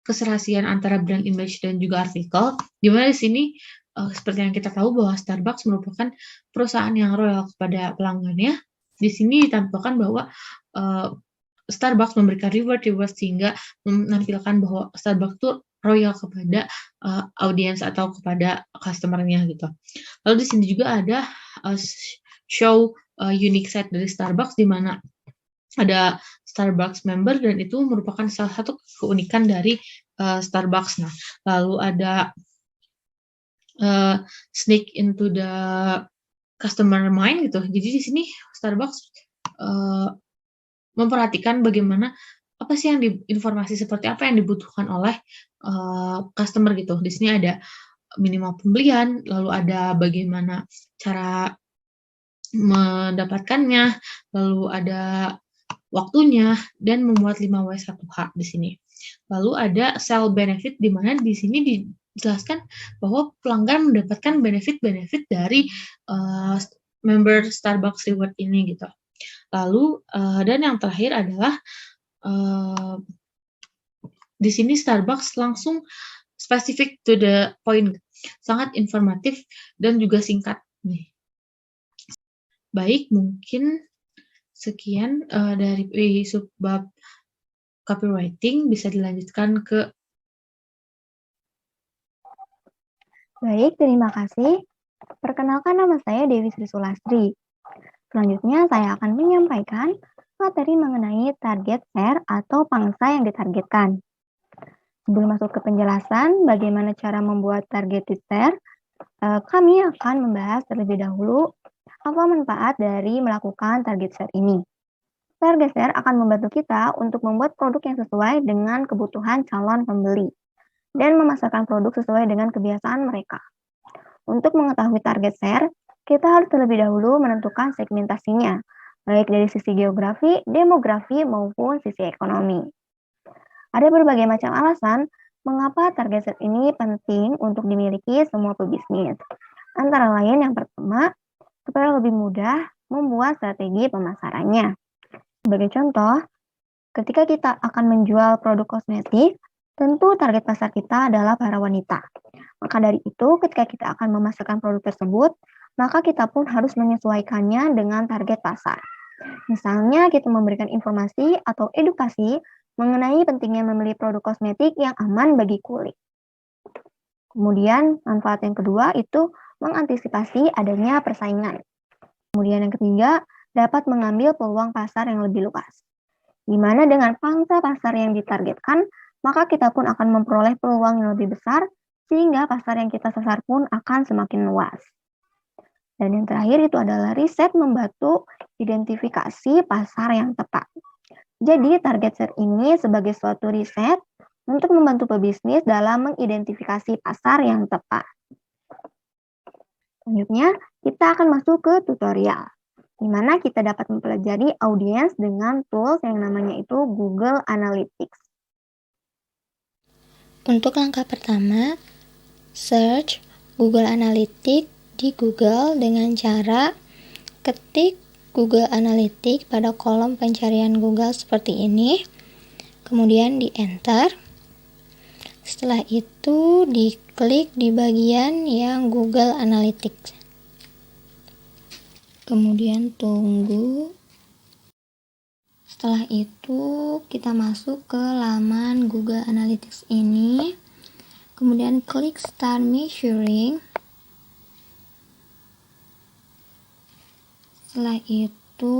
keserasian antara brand image dan juga artikel, di mana di sini seperti yang kita tahu bahwa Starbucks merupakan perusahaan yang loyal kepada pelanggannya. Di sini ditampilkan bahwa Starbucks memberikan reward sehingga menampilkan bahwa Starbucks tuh royal kepada audiens atau kepada customer-nya gitu. Lalu di sini juga ada show unique set dari Starbucks di mana ada Starbucks member dan itu merupakan salah satu keunikan dari Starbucks. Nah, lalu ada sneak into the customer mind gitu. Jadi di sini Starbucks memperhatikan bagaimana apa sih informasi seperti apa yang dibutuhkan oleh customer gitu. Di sini ada minimal pembelian, lalu ada bagaimana cara mendapatkannya, lalu ada waktunya, dan memuat 5W1H di sini. Lalu ada sell benefit, di mana di sini dijelaskan bahwa pelanggan mendapatkan benefit-benefit dari member Starbucks Reward ini gitu. Lalu dan yang terakhir adalah di sini Starbucks langsung specific to the point, sangat informatif dan juga singkat nih. Baik, mungkin sekian dari subbab copywriting, bisa dilanjutkan ke. Baik, terima kasih. Perkenalkan, nama saya Dewi Sri Sulastri. Selanjutnya saya akan menyampaikan materi mengenai target share atau pangsa yang ditargetkan. Sebelum masuk ke penjelasan bagaimana cara membuat targeted share, kami akan membahas terlebih dahulu apa manfaat dari melakukan target share ini. Target share akan membantu kita untuk membuat produk yang sesuai dengan kebutuhan calon pembeli dan memasarkan produk sesuai dengan kebiasaan mereka. Untuk mengetahui target share, kita harus terlebih dahulu menentukan segmentasinya, baik dari sisi geografi, demografi, maupun sisi ekonomi. Ada berbagai macam alasan mengapa target share ini penting untuk dimiliki semua pebisnis. Antara lain yang pertama, supaya lebih mudah membuat strategi pemasarannya. Sebagai contoh, ketika kita akan menjual produk kosmetik, tentu target pasar kita adalah para wanita. Maka dari itu, ketika kita akan memasarkan produk tersebut, maka kita pun harus menyesuaikannya dengan target pasar. Misalnya, kita memberikan informasi atau edukasi mengenai pentingnya membeli produk kosmetik yang aman bagi kulit. Kemudian, manfaat yang kedua itu mengantisipasi adanya persaingan. Kemudian yang ketiga, dapat mengambil peluang pasar yang lebih luas. Di mana dengan pangsa pasar yang ditargetkan, maka kita pun akan memperoleh peluang yang lebih besar, sehingga pasar yang kita sasar pun akan semakin luas. Dan yang terakhir itu adalah riset membantu identifikasi pasar yang tepat. Jadi target share ini sebagai suatu riset untuk membantu pebisnis dalam mengidentifikasi pasar yang tepat. Selanjutnya, kita akan masuk ke tutorial, di mana kita dapat mempelajari audiens dengan tools yang namanya itu Google Analytics. Untuk langkah pertama, search Google Analytics di Google dengan cara ketik Google Analytics pada kolom pencarian Google seperti ini, kemudian di enter. Setelah itu diklik di bagian yang Google Analytics. Kemudian tunggu. Setelah itu kita masuk ke laman Google Analytics ini. Kemudian klik Start Measuring. Setelah itu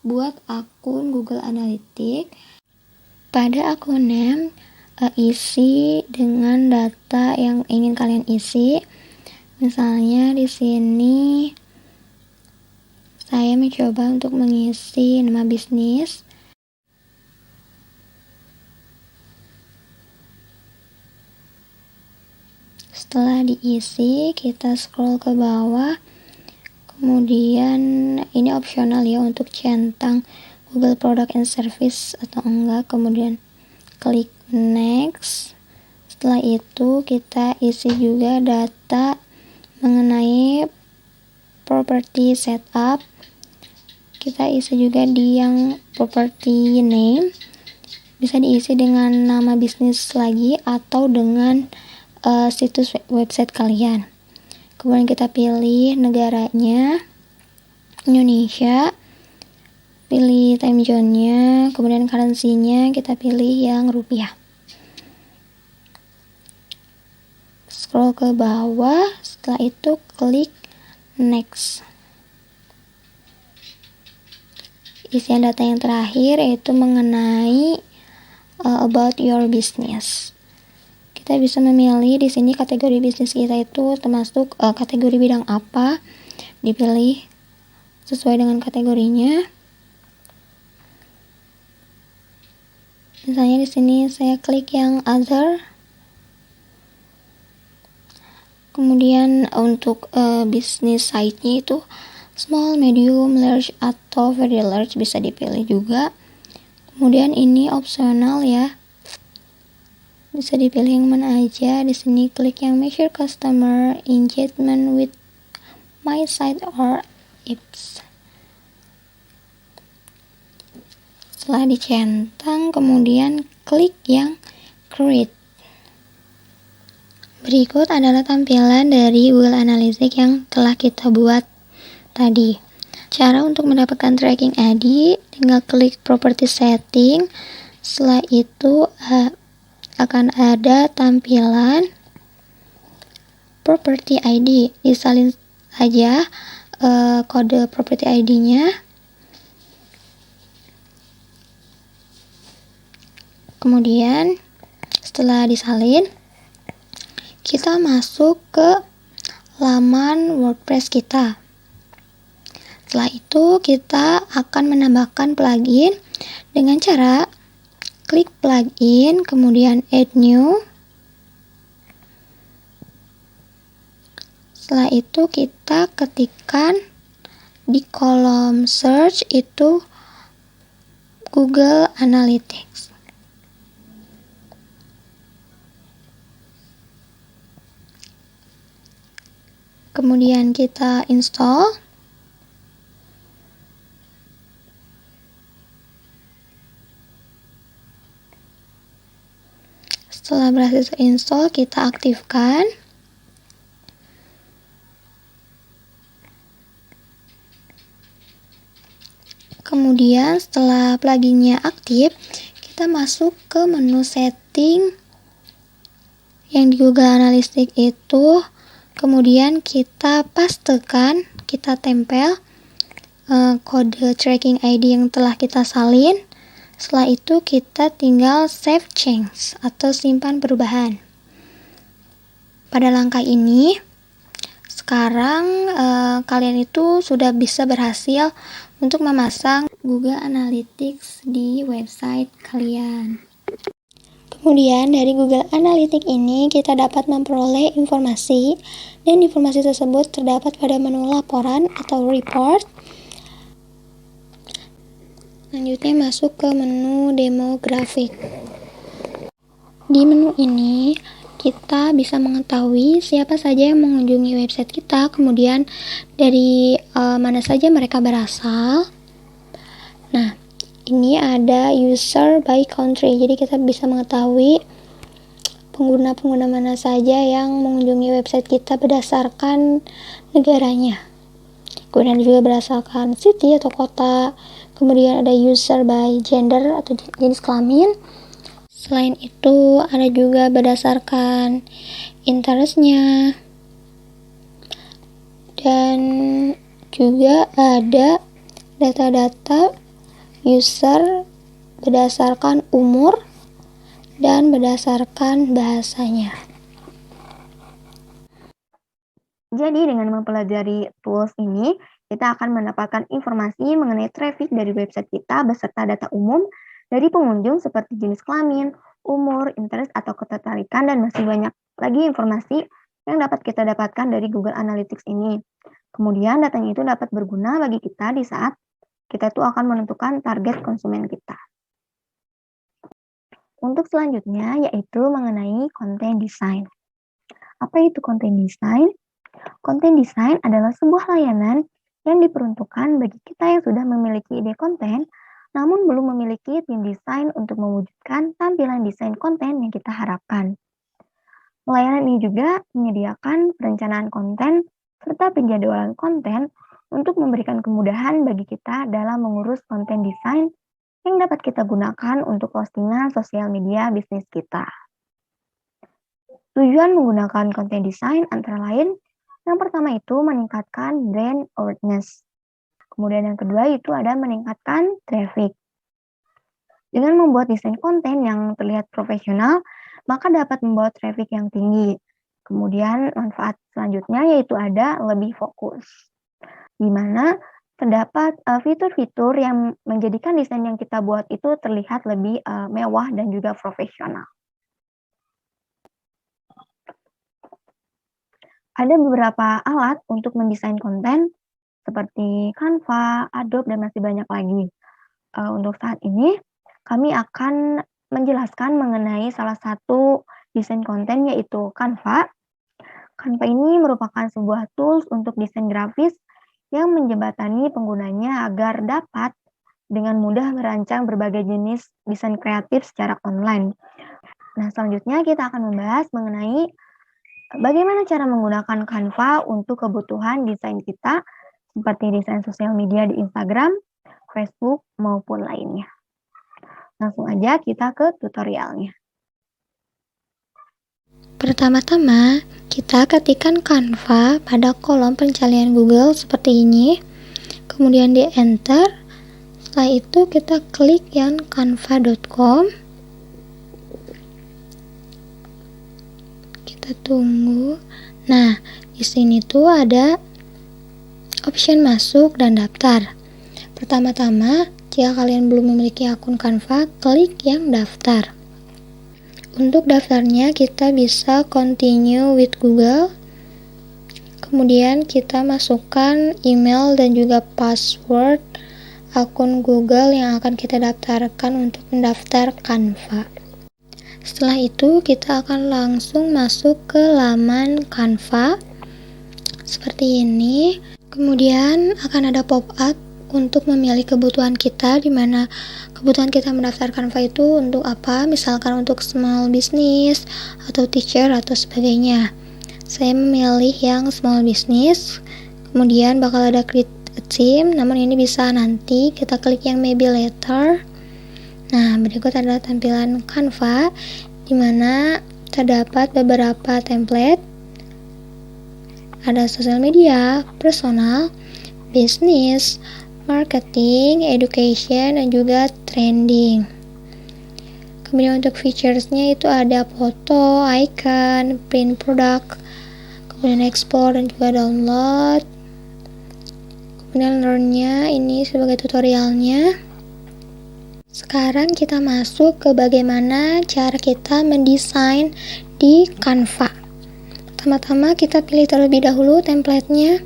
buat akun Google Analytics. Pada akun name isi dengan data yang ingin kalian isi. Misalnya di sini saya mencoba untuk mengisi nama bisnis. Setelah diisi, kita scroll ke bawah. Kemudian ini opsional ya untuk centang Google Product and Service atau enggak. Kemudian klik next. Setelah itu kita isi juga data mengenai property setup. Kita isi juga di yang property name. Bisa diisi dengan nama bisnis lagi atau dengan situs website kalian. Kemudian kita pilih negaranya, Indonesia, pilih time zone-nya, kemudian currency-nya kita pilih yang rupiah. Scroll ke bawah, setelah itu klik next. Isian data yang terakhir yaitu mengenai about your business. Kita bisa memilih di sini kategori bisnis kita itu termasuk kategori bidang apa, dipilih sesuai dengan kategorinya. Misalnya di sini saya klik yang other. Kemudian untuk bisnis site-nya itu small, medium, large atau very large bisa dipilih juga. Kemudian ini opsional ya. Bisa dipilih yang mana aja. Di sini klik yang measure customer engagement with my site or apps. Setelah dicentang, kemudian klik yang create. Berikut adalah tampilan dari Google Analytics yang telah kita buat tadi. Cara untuk mendapatkan tracking ID, tinggal klik property setting. Setelah itu akan ada tampilan property ID. Disalin saja kode property ID-nya. Kemudian setelah disalin, kita masuk ke laman WordPress kita. Setelah itu kita akan menambahkan plugin dengan cara klik plugin, kemudian add new. Setelah itu kita ketikkan di kolom search itu Google Analytics. Kemudian kita install. Setelah berhasil terinstall, kita aktifkan. Kemudian setelah pluginnya aktif, kita masuk ke menu setting yang di Google Analytics itu. Kemudian kita pastekan, kita tempel kode tracking ID yang telah kita salin. Setelah itu kita tinggal save change atau simpan perubahan. Pada langkah ini, sekarang kalian itu sudah bisa berhasil untuk memasang Google Analytics di website kalian. Kemudian dari Google Analytics ini kita dapat memperoleh informasi, dan informasi tersebut terdapat pada menu laporan atau report. Selanjutnya masuk ke menu demografik. Di menu ini kita bisa mengetahui siapa saja yang mengunjungi website kita, kemudian dari mana saja mereka berasal. Nah, ini ada user by country, jadi kita bisa mengetahui pengguna-pengguna mana saja yang mengunjungi website kita berdasarkan negaranya. Kemudian juga berdasarkan city atau kota. Kemudian ada user by gender atau jenis kelamin. Selain itu ada juga berdasarkan interestnya. Dan juga ada data-data user berdasarkan umur dan berdasarkan bahasanya. Jadi dengan mempelajari tools ini, kita akan mendapatkan informasi mengenai traffic dari website kita beserta data umum dari pengunjung seperti jenis kelamin, umur, interest atau ketertarikan, dan masih banyak lagi informasi yang dapat kita dapatkan dari Google Analytics ini. Kemudian datanya itu dapat berguna bagi kita di saat kita itu akan menentukan target konsumen kita. Untuk selanjutnya yaitu mengenai content design. Apa itu content design? Content design adalah sebuah layanan yang diperuntukkan bagi kita yang sudah memiliki ide konten, namun belum memiliki tim desain untuk mewujudkan tampilan desain konten yang kita harapkan. Layanan ini juga menyediakan perencanaan konten serta penjadwalan konten untuk memberikan kemudahan bagi kita dalam mengurus konten desain yang dapat kita gunakan untuk postingan sosial media bisnis kita. Tujuan menggunakan konten desain antara lain, yang pertama itu meningkatkan brand awareness. Kemudian yang kedua itu ada meningkatkan traffic. Dengan membuat desain konten yang terlihat profesional, maka dapat membawa traffic yang tinggi. Kemudian manfaat selanjutnya yaitu ada lebih fokus, di mana terdapat fitur-fitur yang menjadikan desain yang kita buat itu terlihat lebih mewah dan juga profesional. Ada beberapa alat untuk mendesain konten seperti Canva, Adobe, dan masih banyak lagi. Untuk saat ini, kami akan menjelaskan mengenai salah satu desain konten yaitu Canva. Canva ini merupakan sebuah tools untuk desain grafis yang menjembatani penggunanya agar dapat dengan mudah merancang berbagai jenis desain kreatif secara online. Nah, selanjutnya kita akan membahas mengenai bagaimana cara menggunakan Canva untuk kebutuhan desain kita, seperti desain sosial media di Instagram, Facebook, maupun lainnya. Langsung aja kita ke tutorialnya. Pertama-tama, kita ketikkan Canva pada kolom pencarian Google seperti ini. Kemudian di enter. Setelah itu kita klik yang canva.com. Kita tunggu. Nah, di sini tuh ada option masuk dan daftar. Pertama-tama, jika kalian belum memiliki akun Canva, klik yang daftar. Untuk daftarnya kita bisa continue with Google. Kemudian kita masukkan email dan juga password akun Google yang akan kita daftarkan untuk mendaftar Canva. Setelah itu kita akan langsung masuk ke laman Canva seperti ini. Kemudian akan ada pop-up untuk memilih kebutuhan kita, di mana kebutuhan kita mendaftar Canva itu untuk apa, misalkan untuk small business atau teacher atau sebagainya. Saya memilih yang small business, kemudian bakal ada create a theme, namun ini bisa nanti kita klik yang maybe later. Nah, berikut adalah tampilan Canva, di mana terdapat beberapa template, ada social media, personal, business, marketing, education, dan juga trending. Kemudian untuk featuresnya itu ada foto, icon, print product, kemudian explore dan juga download. Kemudian learn-nya ini sebagai tutorialnya. Sekarang kita masuk ke bagaimana cara kita mendesain di Canva. Pertama-tama kita pilih terlebih dahulu template-nya.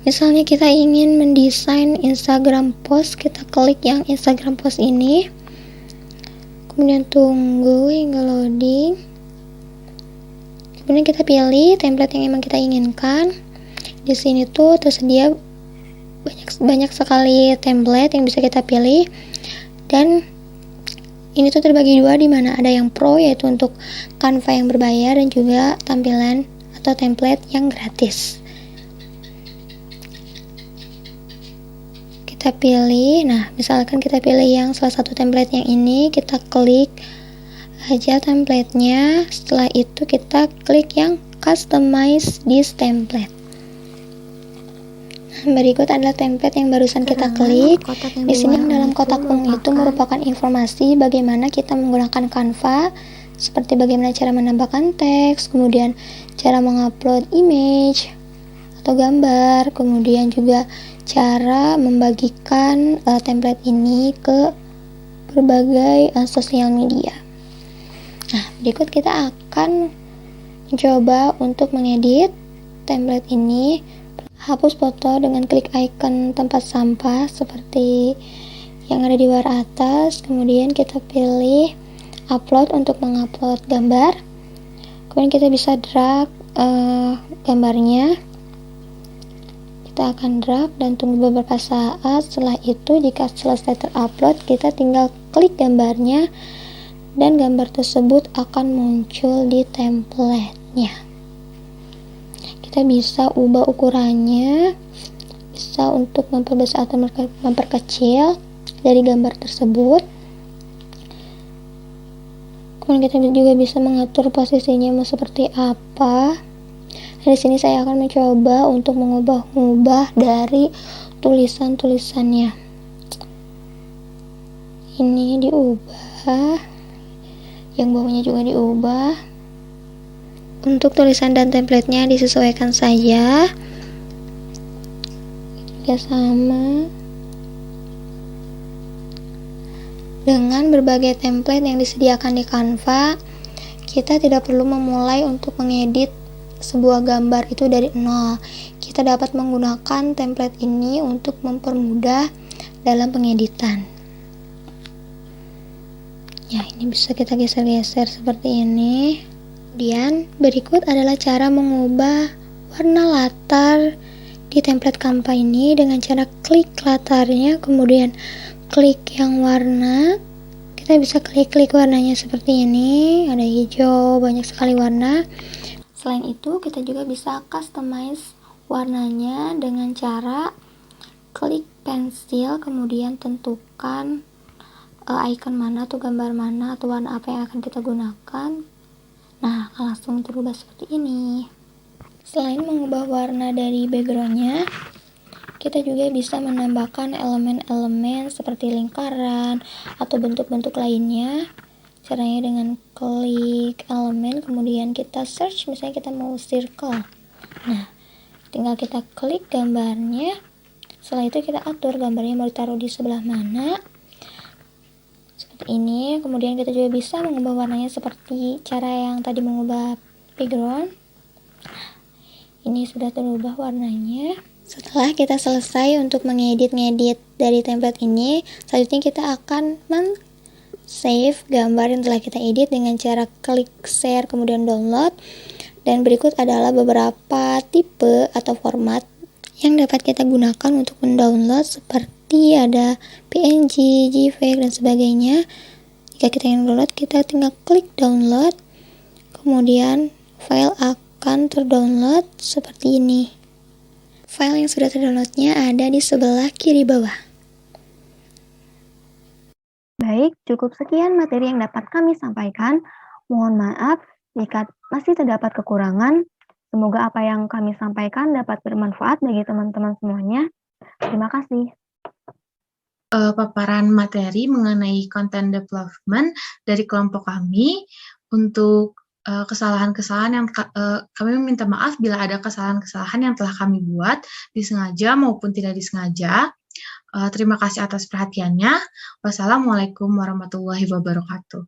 Misalnya kita ingin mendesain Instagram post, kita klik yang Instagram post ini. Kemudian tunggu hingga loading. Kemudian kita pilih template yang emang kita inginkan. Di sini tuh tersedia banyak sekali template yang bisa kita pilih. Dan ini tuh terbagi dua, di mana ada yang pro yaitu untuk Canva yang berbayar dan juga tampilan atau template yang gratis. Kita pilih, nah misalkan kita pilih yang salah satu template yang ini, kita klik aja templatenya. Setelah itu kita klik yang customize this template. Berikut adalah template yang barusan kita klik. Di sini dalam kotak ungu itu merupakan informasi bagaimana kita menggunakan Canva, seperti bagaimana cara menambahkan teks, kemudian cara mengupload image atau gambar, kemudian juga cara membagikan template ini ke berbagai sosial media. Nah, berikut kita akan mencoba untuk mengedit template ini. Hapus foto dengan klik icon tempat sampah seperti yang ada di luar atas. Kemudian kita pilih upload untuk mengupload gambar. Kemudian kita bisa drag gambarnya. Kita akan drag dan tunggu beberapa saat. Setelah itu jika selesai terupload, kita tinggal klik gambarnya dan gambar tersebut akan muncul di template. Ya, kita bisa ubah ukurannya, bisa untuk memperbesar atau memperkecil dari gambar tersebut. Kemudian kita juga bisa mengatur posisinya mau seperti apa. Di sini saya akan mencoba untuk mengubah-ubah dari tulisan-tulisannya. Ini diubah, yang bawahnya juga diubah. Untuk tulisan dan template-nya disesuaikan saja. Ya sama. Dengan berbagai template yang disediakan di Canva, kita tidak perlu memulai untuk mengedit sebuah gambar itu dari nol. Kita dapat menggunakan template ini untuk mempermudah dalam pengeditan. Ya, ini bisa kita geser-geser seperti ini. Kemudian berikut adalah cara mengubah warna latar di template Canva ini dengan cara klik latarnya, kemudian klik yang warna. Kita bisa klik warnanya seperti ini, ada hijau, banyak sekali warna. Selain itu, kita juga bisa customize warnanya dengan cara klik pensil, kemudian tentukan icon mana atau gambar mana atau warna apa yang akan kita gunakan. Nah, langsung terubah seperti ini. Selain mengubah warna dari backgroundnya, kita juga bisa menambahkan elemen-elemen seperti lingkaran atau bentuk-bentuk lainnya. Caranya dengan klik elemen, kemudian kita search, misalnya kita mau circle. Nah, tinggal kita klik gambarnya. Setelah itu kita atur gambarnya mau ditaruh di sebelah mana. Seperti ini. Kemudian kita juga bisa mengubah warnanya seperti cara yang tadi mengubah background. Ini sudah terubah warnanya. Setelah kita selesai untuk mengedit dari template ini, selanjutnya kita akan save gambar yang telah kita edit dengan cara klik share kemudian download. Dan berikut adalah beberapa tipe atau format yang dapat kita gunakan untuk mendownload, seperti ada PNG, JPEG dan sebagainya. Jika kita ingin download, kita tinggal klik download, kemudian file akan terdownload seperti ini. File yang sudah terdownloadnya ada di sebelah kiri bawah. Baik, cukup sekian materi yang dapat kami sampaikan. Mohon maaf jika masih terdapat kekurangan. Semoga apa yang kami sampaikan dapat bermanfaat bagi teman-teman semuanya. Terima kasih. Paparan materi mengenai content development dari kelompok kami. Untuk kesalahan-kesalahan yang kami minta maaf bila ada kesalahan-kesalahan yang telah kami buat, disengaja maupun tidak disengaja. Terima kasih atas perhatiannya. Wassalamualaikum warahmatullahi wabarakatuh.